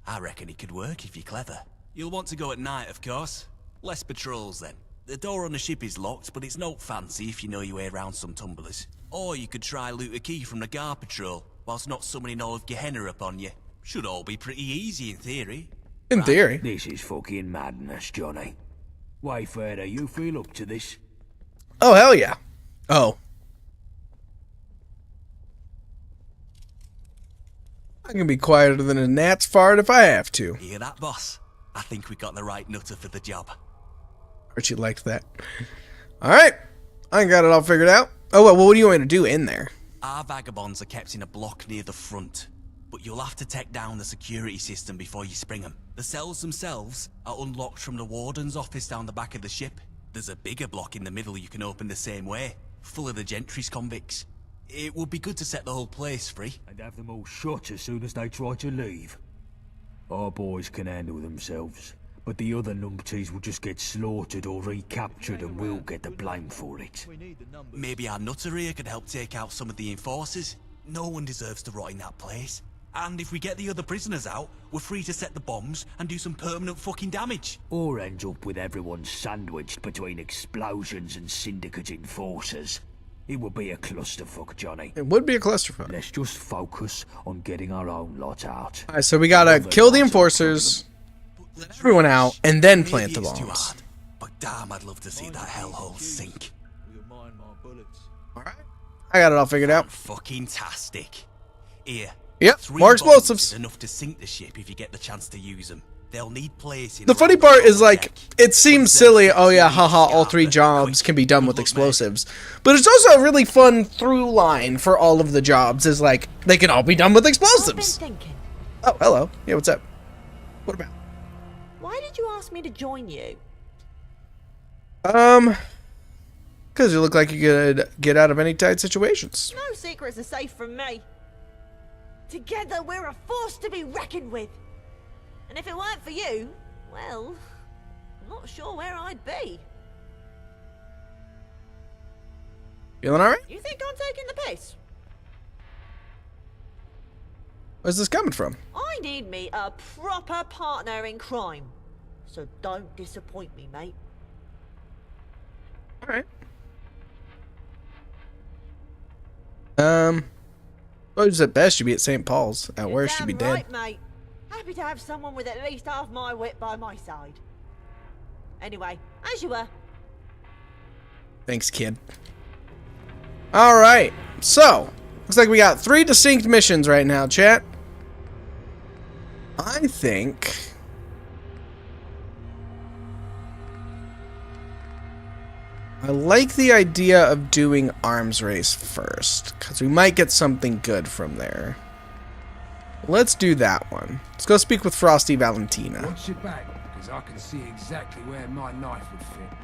[SPEAKER 10] I reckon it could work if you're clever. You'll want to go at night, of course. Less patrols then. The door on the ship is locked, but it's not fancy if you know your way around some tumblers. Or you could try loot a key from the guard patrol, whilst not summoning all of Gehenna upon you. Should all be pretty easy in theory.
[SPEAKER 1] In theory.
[SPEAKER 3] This is fucking madness, Johnny. Wayfarer, you feel up to this?
[SPEAKER 1] Oh, hell yeah. Oh. I can be quieter than a gnat's fart if I have to.
[SPEAKER 10] Hear that, boss? I think we got the right nutter for the job.
[SPEAKER 1] Archie liked that. Alright. I got it all figured out. Oh, well, what do you want to do in there?
[SPEAKER 10] Our vagabonds are kept in a block near the front, but you'll have to take down the security system before you spring them. The cells themselves are unlocked from the warden's office down the back of the ship. There's a bigger block in the middle you can open the same way, full of the gentry's convicts. It would be good to set the whole place free.
[SPEAKER 3] And have them all shot as soon as they try to leave. Our boys can handle themselves, but the other numpties will just get slaughtered or recaptured and we'll get the blame for it.
[SPEAKER 10] Maybe our nutter here could help take out some of the enforcers. No one deserves to rot in that place. And if we get the other prisoners out, we're free to set the bombs and do some permanent fucking damage.
[SPEAKER 3] Or end up with everyone sandwiched between explosions and syndicate enforcers. It would be a clusterfuck, Johnny.
[SPEAKER 1] It would be a clusterfuck.
[SPEAKER 3] Let's just focus on getting our own lot out.
[SPEAKER 1] Alright, so we gotta kill the enforcers, everyone out, and then plant the bombs.
[SPEAKER 10] But damn, I'd love to see that hellhole sink.
[SPEAKER 1] Alright. I got it all figured out.
[SPEAKER 10] Fucking tastic. Here.
[SPEAKER 1] Yep,
[SPEAKER 10] 3
[SPEAKER 1] more
[SPEAKER 10] bombs
[SPEAKER 1] explosives.
[SPEAKER 10] is enough to sink the ship if you get the chance to use them. They'll need placing.
[SPEAKER 1] The funny part is, like, it seems silly, oh yeah, haha, all 3 jobs can be done with explosives. But it's also a really fun through line for all of the jobs, is like, they can all be done with explosives.
[SPEAKER 6] I've been thinking.
[SPEAKER 1] Oh, hello. Yeah, what's up? What about?
[SPEAKER 6] Why did you ask me to join you?
[SPEAKER 1] Because you look like you could get out of any tight situations.
[SPEAKER 6] No secrets are safe from me. Together we're a force to be reckoned with. And if it weren't for you, well, I'm not sure where I'd be.
[SPEAKER 1] Feeling alright?
[SPEAKER 6] You think I'm taking the piss?
[SPEAKER 1] Where's this coming from?
[SPEAKER 6] I need me a proper partner in crime. So don't disappoint me, mate.
[SPEAKER 1] Alright. Well, just at best, you'd be at St. Paul's. At worst, you'd be dead.
[SPEAKER 6] Right, mate. Happy to have someone with at least half my wit by my side. Anyway, as you were.
[SPEAKER 1] Thanks, kid. Alright, so, looks like we got 3 distinct missions right now, chat. I think... I like the idea of doing arms race first, because we might get something good from there. Let's do that one. Let's go speak with Frosty Valentina.
[SPEAKER 11] Watch your back, because I can see exactly where my knife would fit.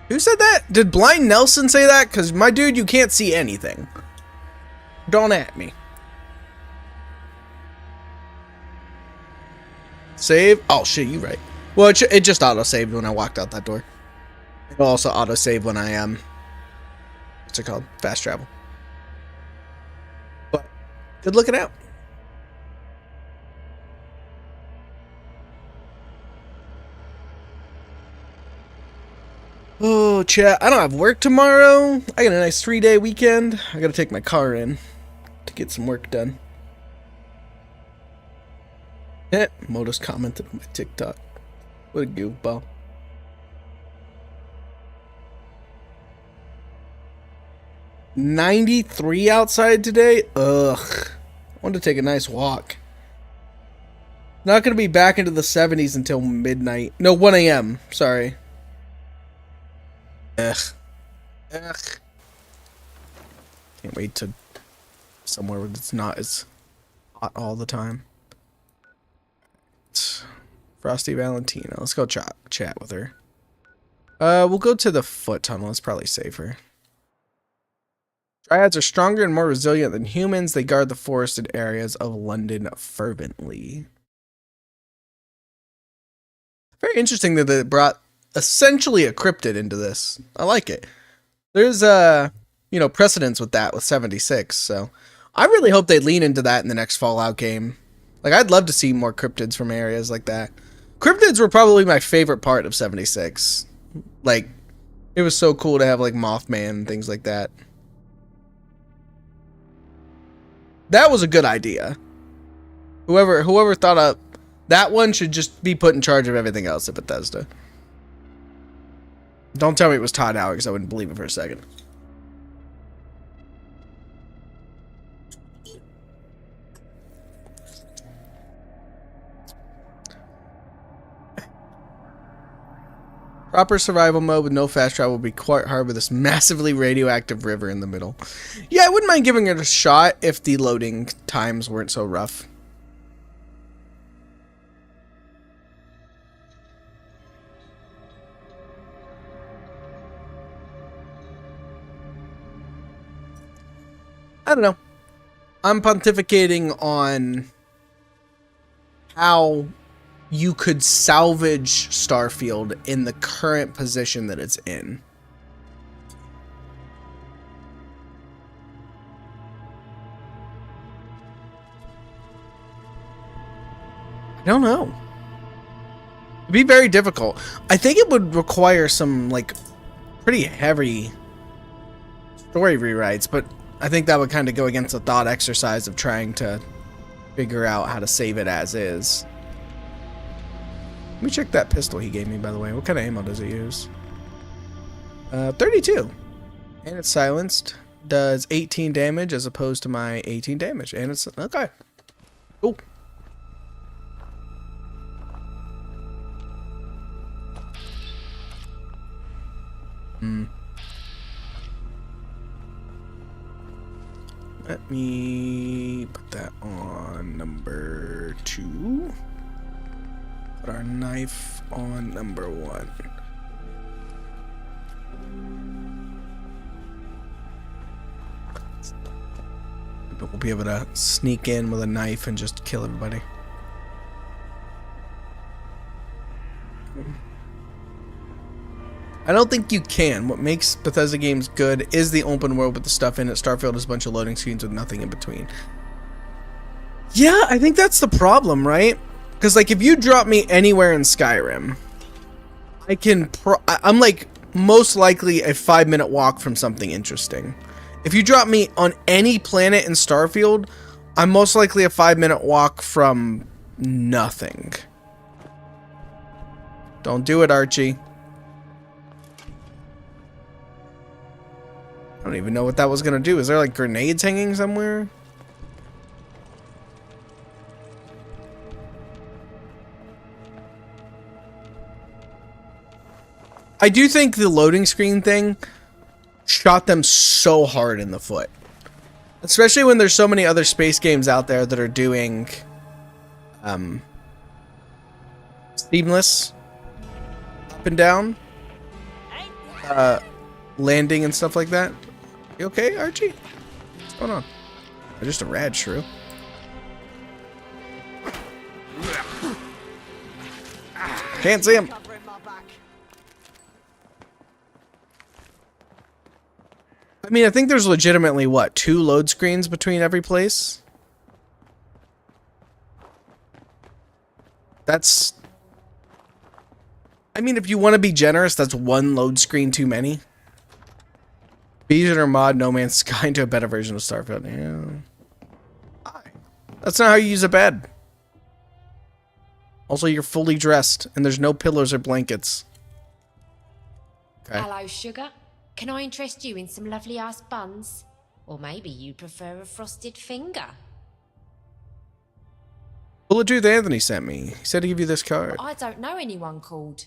[SPEAKER 1] Who said that? Did Blind Nelson say that? Because, my dude, you can't see anything. Don't at me. Save? Oh, shit, you right. Well, it just auto-saved when I walked out that door. It'll also auto-save when I, what's it called? Fast travel. But, good looking out. Oh, chat, I don't have work tomorrow. I got a nice 3-day weekend. I gotta take my car in to get some work done. Modus commented on my TikTok. What a goofball. $93 outside today? Ugh. I want to take a nice walk. Not gonna be back into the 70s until midnight. No, 1 a.m. Sorry. Ugh. Ugh. Can't wait to somewhere where it's not as hot all the time. Frosty Valentina. Let's go chat with her. We'll go to the foot tunnel. It's probably safer. Dryads are stronger and more resilient than humans. They guard the forested areas of London fervently. Very interesting that they brought essentially a cryptid into this. I like it. There's you know, precedence with that with 76, so I really hope they lean into that in the next Fallout game. Like, I'd love to see more cryptids from areas like that. Cryptids were probably my favorite part of 76. Like, it was so cool to have, like, Mothman and things like that. That was a good idea. Whoever thought up that one should just be put in charge of everything else at Bethesda. Don't tell me it was Todd Howard, because I wouldn't believe it for a second. Proper survival mode with no fast travel would be quite hard with this massively radioactive river in the middle. Yeah, I wouldn't mind giving it a shot if the loading times weren't so rough. I don't know. I'm pontificating on how you could salvage Starfield in the current position that it's in. I don't know. It'd be very difficult. I think it would require some, like, pretty heavy story rewrites, but I think that would kind of go against the thought exercise of trying to figure out how to save it as is. Let me check that pistol he gave me, by the way. What kind of ammo does it use? 32. And it's silenced. Does 18 damage as opposed to my 18 damage. And it's... Okay. Cool. Let me put that on number 2. Put our knife on number 1. But we'll be able to sneak in with a knife and just kill everybody. I don't think you can. What makes Bethesda games good is the open world with the stuff in it. Starfield is a bunch of loading screens with nothing in between. Yeah, I think that's the problem, right? Because, like, if you drop me anywhere in Skyrim, I'm, like, most likely a 5-minute walk from something interesting. If you drop me on any planet in Starfield, I'm most likely a 5-minute walk from nothing. Don't do it, Archie. I don't even know what that was gonna do. Is there like grenades hanging somewhere? I do think the loading screen thing shot them so hard in the foot. Especially when there's so many other space games out there that are doing seamless up and down landing and stuff like that. You okay, Archie? What's going on? Oh, just a rad shrew. Can't see him. I mean, I think there's legitimately, what, 2 load screens between every place? That's... I mean, if you want to be generous, that's 1 load screen too many. Beason or mod No Man's Sky into a better version of Starfield. Yeah. That's not how you use a bed. Also, you're fully dressed, and there's no pillows or blankets. Okay.
[SPEAKER 12] Hello, sugar. Can I interest you in some lovely ass buns? Or maybe you'd prefer a frosted finger?
[SPEAKER 1] Bullet Anthony sent me. He said to give you this card.
[SPEAKER 12] I don't know anyone called.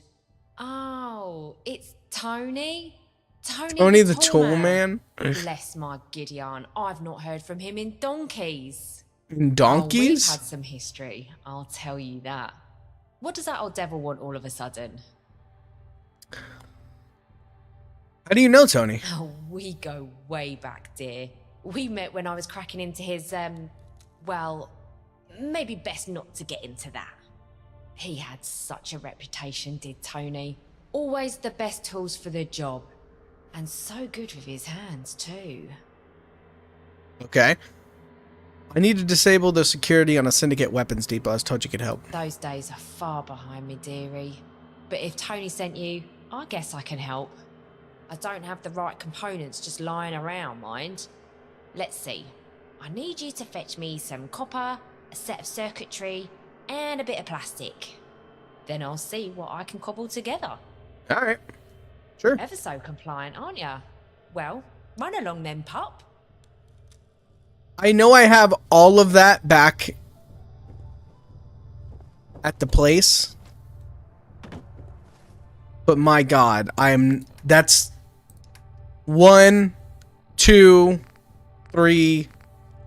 [SPEAKER 12] Oh, it's Tony?
[SPEAKER 1] Tony the Tool Man?
[SPEAKER 12] Bless my Gideon. I've not heard from him in donkeys.
[SPEAKER 1] In donkeys?
[SPEAKER 12] Oh, we've had some history, I'll tell you that. What does that old devil want all of a sudden?
[SPEAKER 1] How do you know Tony?
[SPEAKER 12] Oh, we go way back, dear. We met when I was cracking into his, well, maybe best not to get into that. He had such a reputation, did Tony. Always the best tools for the job. And so good with his hands, too.
[SPEAKER 1] Okay. I need to disable the security on a Syndicate weapons depot. I was told you could help.
[SPEAKER 12] Those days are far behind me, dearie. But if Tony sent you, I guess I can help. I don't have the right components just lying around, mind. Let's see. I need you to fetch me some copper, a set of circuitry, and a bit of plastic. Then I'll see what I can cobble together.
[SPEAKER 1] Alright. Sure.
[SPEAKER 12] Ever so compliant, aren't ya? Well, run along then, pup.
[SPEAKER 1] I know I have all of that back at the place. But my God, that's 1, 2, 3,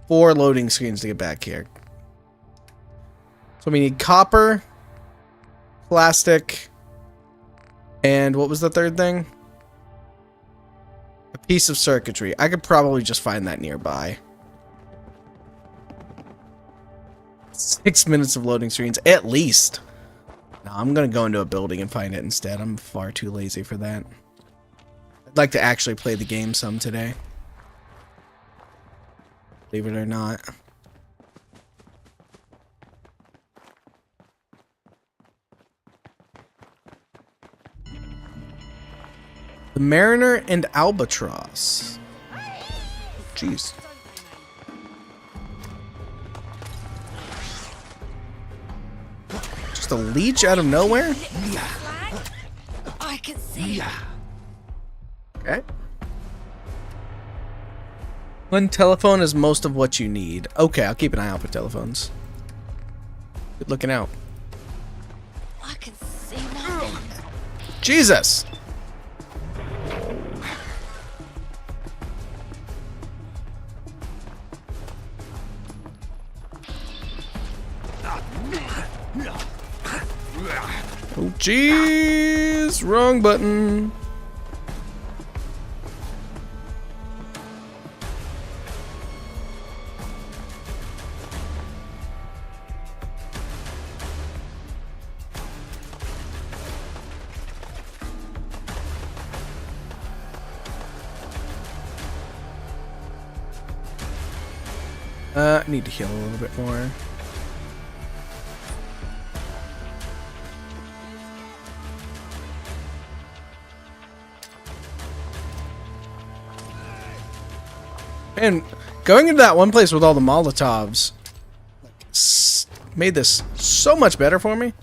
[SPEAKER 1] 4 loading screens to get back here. So we need copper, plastic, and what was the third thing? A piece of circuitry. I could probably just find that nearby. 6 minutes of loading screens, at least. No, I'm gonna go into a building and find it instead. I'm far too lazy for that. I'd like to actually play the game some today. Believe it or not. The Mariner and Albatross. Jeez. Just a leech out of nowhere?
[SPEAKER 12] I can see.
[SPEAKER 1] Okay. One telephone is most of what you need. Okay, I'll keep an eye out for telephones. Good looking out.
[SPEAKER 12] I can see nothing.
[SPEAKER 1] Jesus! Oh, jeez! Wrong button. I need to heal a little bit more. And going into that one place with all the Molotovs made this so much better for me.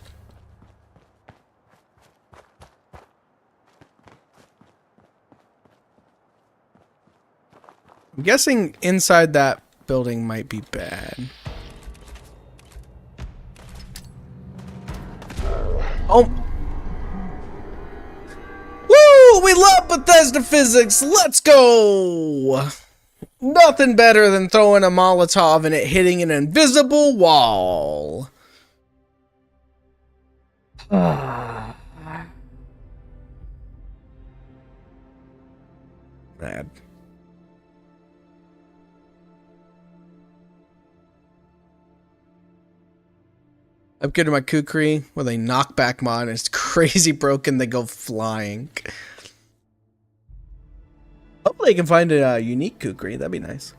[SPEAKER 1] I'm guessing inside that building might be bad. Oh. Woo! We love Bethesda physics! Let's go! Nothing better than throwing a Molotov and it hitting an invisible wall. Bad. Upgraded my Kukri with a knockback mod, and it's crazy broken. They go flying. Hopefully I can find a unique Kukri. That'd be nice.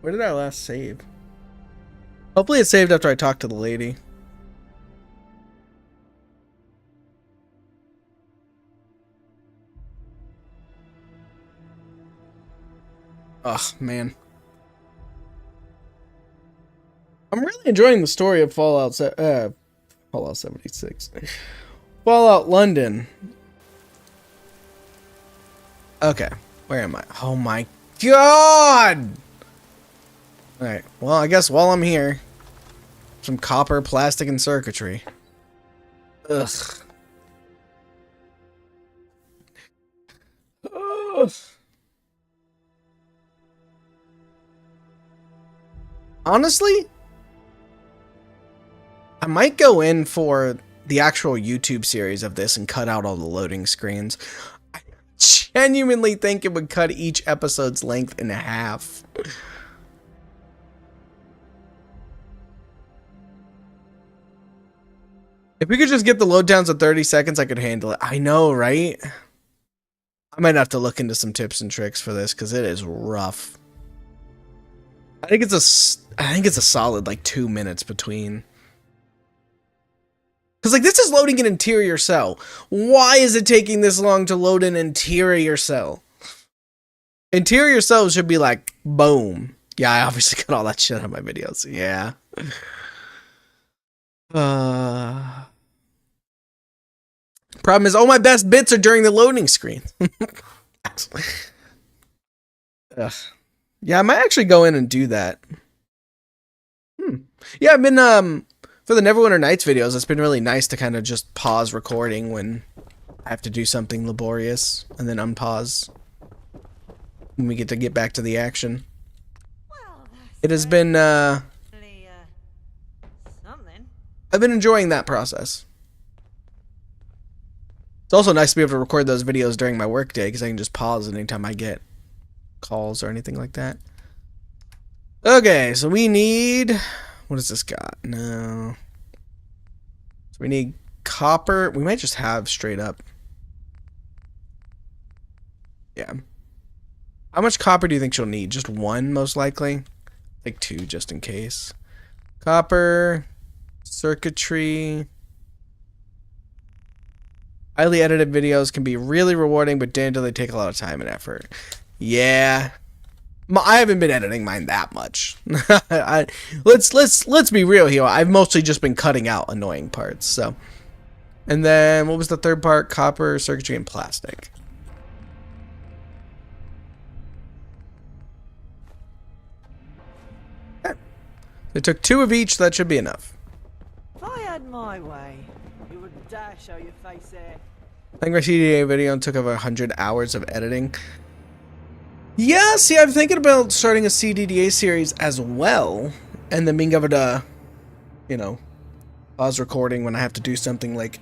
[SPEAKER 1] Where did I last save? Hopefully it saved after I talked to the lady. Oh, man. I'm really enjoying the story of Fallout 76. Fallout London. Okay, where am I? Oh my God! Alright, well, I guess while I'm here, some copper, plastic, and circuitry. Ugh. Ugh. Honestly, I might go in for the actual YouTube series of this and cut out all the loading screens. I genuinely think it would cut each episode's length in half. If we could just get the load downs at 30 seconds, I could handle it. I know, right? I might have to look into some tips and tricks for this because it is rough. I think it's a solid like 2 minutes between. Because like this is loading an interior cell. Why is it taking this long to load an interior cell? Interior cells should be like boom. Yeah, I obviously got all that shit out of my videos. Yeah. Problem is all my best bits are during the loading screen. Ugh. Yeah, I might actually go in and do that. Yeah, I've been for the Neverwinter Nights videos, it's been really nice to kind of just pause recording when I have to do something laborious and then unpause when we get back to the action.
[SPEAKER 6] Well,
[SPEAKER 1] It has been
[SPEAKER 6] really, something.
[SPEAKER 1] I've been enjoying that process. It's also nice to be able to record those videos during my workday because I can just pause anytime I get calls or anything like that. Okay, so we need... What has this got? No. So we need copper. We might just have straight up. Yeah. How much copper do you think she'll need? Just one, most likely? Like 2, just in case. Copper. Circuitry. Highly edited videos can be really rewarding, but damn, do they take a lot of time and effort. Yeah. I haven't been editing mine that much. Let's be real here. I've mostly just been cutting out annoying parts. So, and then what was the third part? Copper, circuitry, and plastic. Okay. It took 2 of each. So that should be enough.
[SPEAKER 13] If I had my way, you wouldn't dare show your face there.
[SPEAKER 1] I think my CDA video took over 100 hours of editing. Yeah, see, I'm thinking about starting a CDDA series as well, and then being able to, you know, pause recording when I have to do something like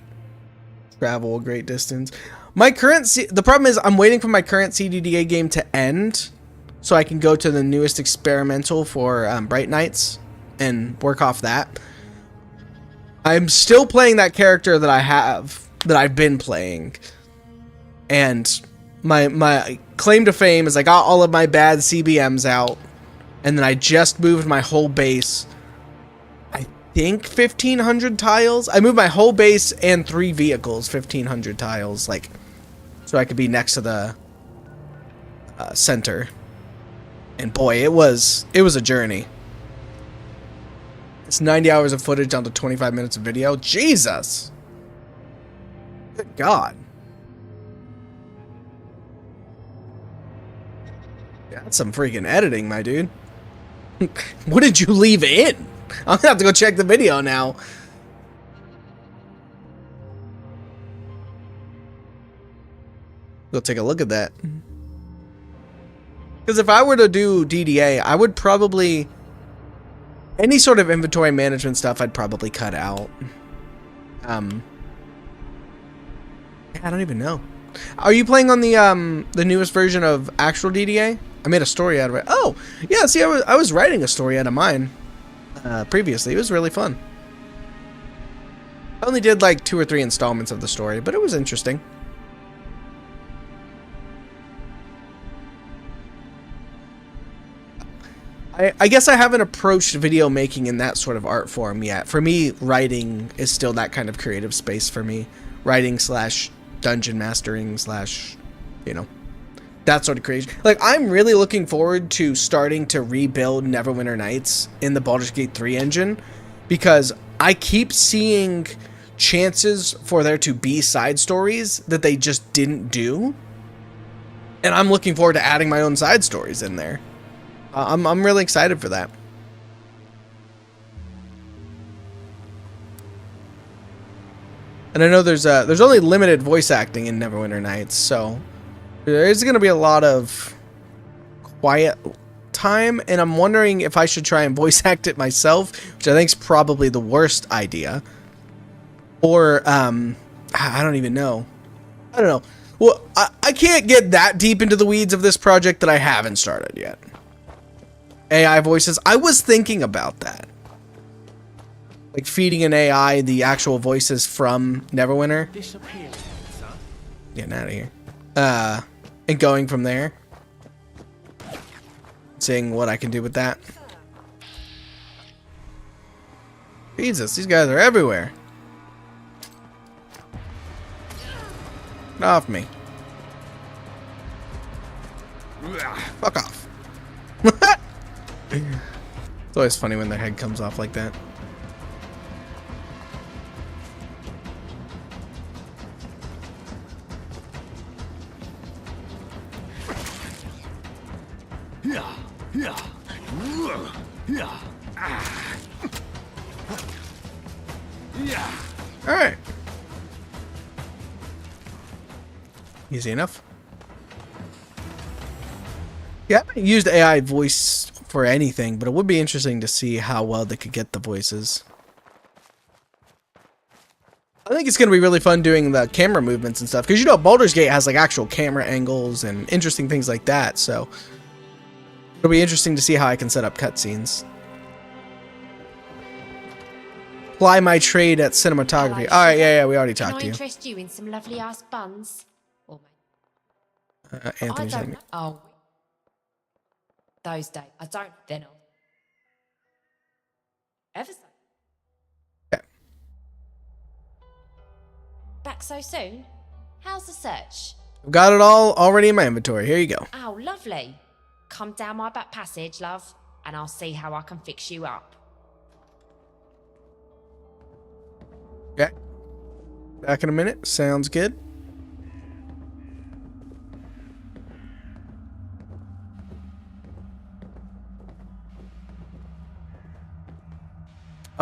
[SPEAKER 1] travel a great distance. The problem is I'm waiting for my current CDDA game to end, so I can go to the newest experimental for Bright Nights and work off that. I'm still playing that character that I've been playing, and my claim to fame is I got all of my bad CBMs out, and then I just moved my whole base, I think 1,500 tiles. I moved my whole base and 3 vehicles 1,500 tiles, like, so I could be next to the center. And boy, it was a journey. It's 90 hours of footage down to 25 minutes of video. Jesus! Good God. Yeah, that's some freaking editing, my dude. What did you leave in? I'm gonna have to go check the video now. Go take a look at that. Because if I were to do DDA, I would probably... Any sort of inventory management stuff, I'd probably cut out. I don't even know. Are you playing on the newest version of actual DDA? I made a story out of it. Oh, yeah, see, I was writing a story out of mine previously. It was really fun. I only did like 2 or 3 installments of the story, but it was interesting. I guess I haven't approached video making in that sort of art form yet. For me, writing is still that kind of creative space for me. Writing / dungeon mastering / you know, that sort of creation. Like, I'm really looking forward to starting to rebuild Neverwinter Nights in the Baldur's Gate 3 engine, because I keep seeing chances for there to be side stories that they just didn't do. And I'm looking forward to adding my own side stories in there. I'm really excited for that. And I know there's only limited voice acting in Neverwinter Nights, so there is going to be a lot of quiet time, and I'm wondering if I should try and voice act it myself, which I think is probably the worst idea. Or I don't even know. I don't know. Well, I can't get that deep into the weeds of this project that I haven't started yet. AI voices. I was thinking about that. Like feeding an AI the actual voices from Neverwinter. Getting out of here. And going from there. Seeing what I can do with that. Jesus, these guys are everywhere. Get off me. Fuck off. It's always funny when their head comes off like that. All right. Easy enough. Yeah, I haven't used AI voice for anything, but it would be interesting to see how well they could get the voices. I think it's going to be really fun doing the camera movements and stuff, because you know Baldur's Gate has like actual camera angles and interesting things like that, so it'll be interesting to see how I can set up cutscenes. Ply my trade at cinematography. All right, yeah, we already talked to you.
[SPEAKER 12] Can I interest you in some lovely ass buns? Or
[SPEAKER 1] Anthony's
[SPEAKER 12] I don't know. Oh, those days. I don't. Then I'll ever so.
[SPEAKER 1] Yeah.
[SPEAKER 12] Back so soon? How's the search?
[SPEAKER 1] I've got it all already in my inventory. Here you go.
[SPEAKER 12] Oh, lovely. Come down my back passage, love, and I'll see how I can fix you up.
[SPEAKER 1] Okay. Back in a minute. Sounds good.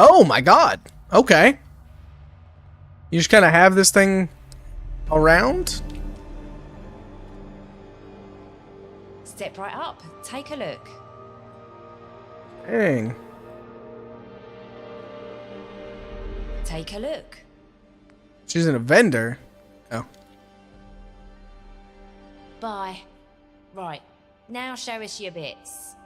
[SPEAKER 1] Oh my god. Okay. You just kind of have this thing around?
[SPEAKER 12] Step right up. Take a look.
[SPEAKER 1] Dang.
[SPEAKER 12] Take a look.
[SPEAKER 1] She's in a vendor. Oh.
[SPEAKER 12] Bye. Right. Now show us your bits.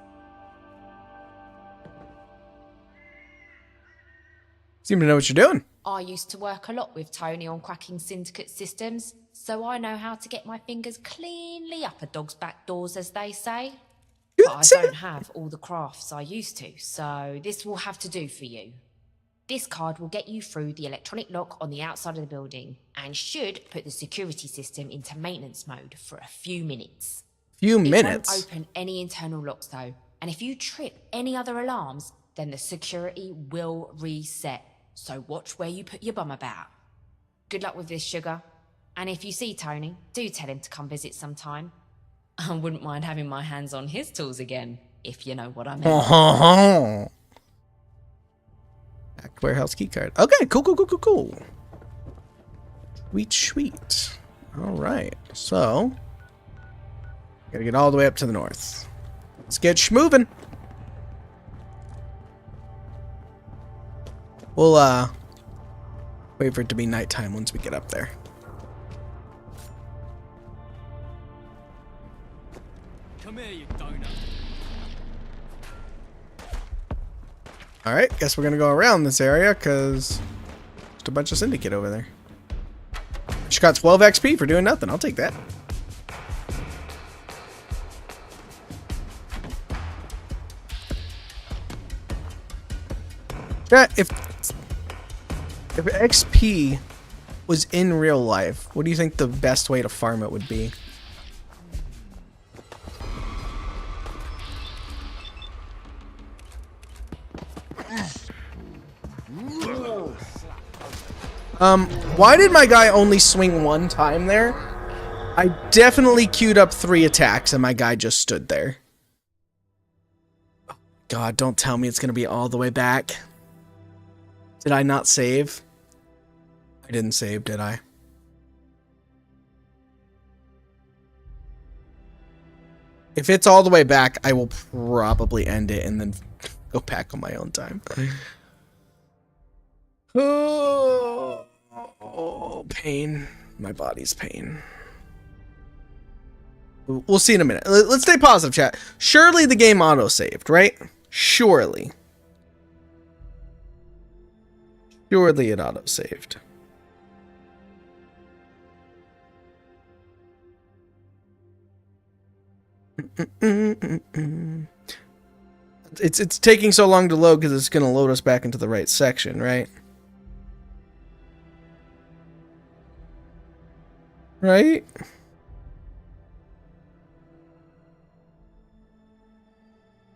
[SPEAKER 1] Seem to know what you're doing.
[SPEAKER 12] I used to work a lot with Tony on cracking syndicate systems, so I know how to get my fingers cleanly up a dog's back doors, as they say. But I don't have all the crafts I used to, so this will have to do for you. This card will get you through the electronic lock on the outside of the building and should put the security system into maintenance mode for a few minutes.
[SPEAKER 1] Few
[SPEAKER 12] It
[SPEAKER 1] minutes?
[SPEAKER 12] won't open any internal locks though, and if you trip any other alarms, then the security will reset. So watch where you put your bum about. Good luck with this, sugar. And if you see Tony, do tell him to come visit sometime. I wouldn't mind having my hands on his tools again, if you know what I mean.
[SPEAKER 1] Back warehouse keycard. Okay, cool. Sweet. Alright, so gotta get all the way up to the north. Let's get schmovin'. We'll wait for it to be nighttime once we get up there.
[SPEAKER 4] Come here, you donut.
[SPEAKER 1] Alright, guess we're gonna go around this area because just a bunch of syndicate over there. She got 12 XP for doing nothing. I'll take that. Yeah, if XP was in real life, what do you think the best way to farm it would be? Why did my guy only swing one time there? I definitely queued up 3 attacks and my guy just stood there. God, don't tell me it's gonna be all the way back. Did I not save? I didn't save, did I? If it's all the way back, I will probably end it and then go back on my own time. Oh, pain. My body's pain. We'll see in a minute. Let's stay positive, chat. Surely the game auto-saved, right? Surely. Surely it auto-saved. It's taking so long to load because it's going to load us back into the right section, right? Right?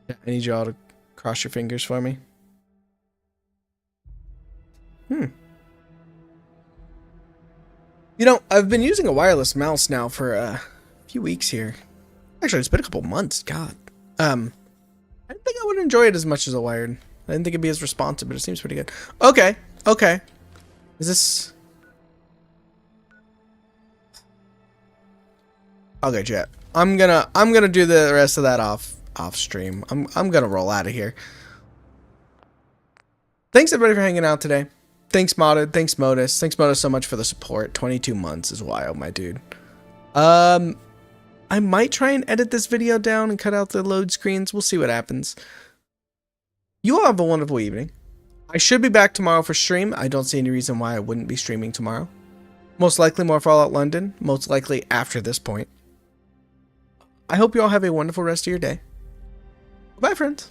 [SPEAKER 1] I need y'all to cross your fingers for me. You know, I've been using a wireless mouse now for a few weeks here. Actually, it's been a couple months. God. I didn't think I would enjoy it as much as a wired. I didn't think it'd be as responsive, but it seems pretty good. Okay, okay. Is this... Okay, chat. I'm gonna do the rest of that off stream. I'm gonna roll out of here. Thanks everybody for hanging out today. Thanks Modded. Thanks Modus. Thanks Modus so much for the support. 22 months is wild, my dude. I might try and edit this video down and cut out the load screens. We'll see what happens. You all have a wonderful evening. I should be back tomorrow for stream. I don't see any reason why I wouldn't be streaming tomorrow. Most likely more Fallout London. Most likely after this point. I hope you all have a wonderful rest of your day. Bye, friends.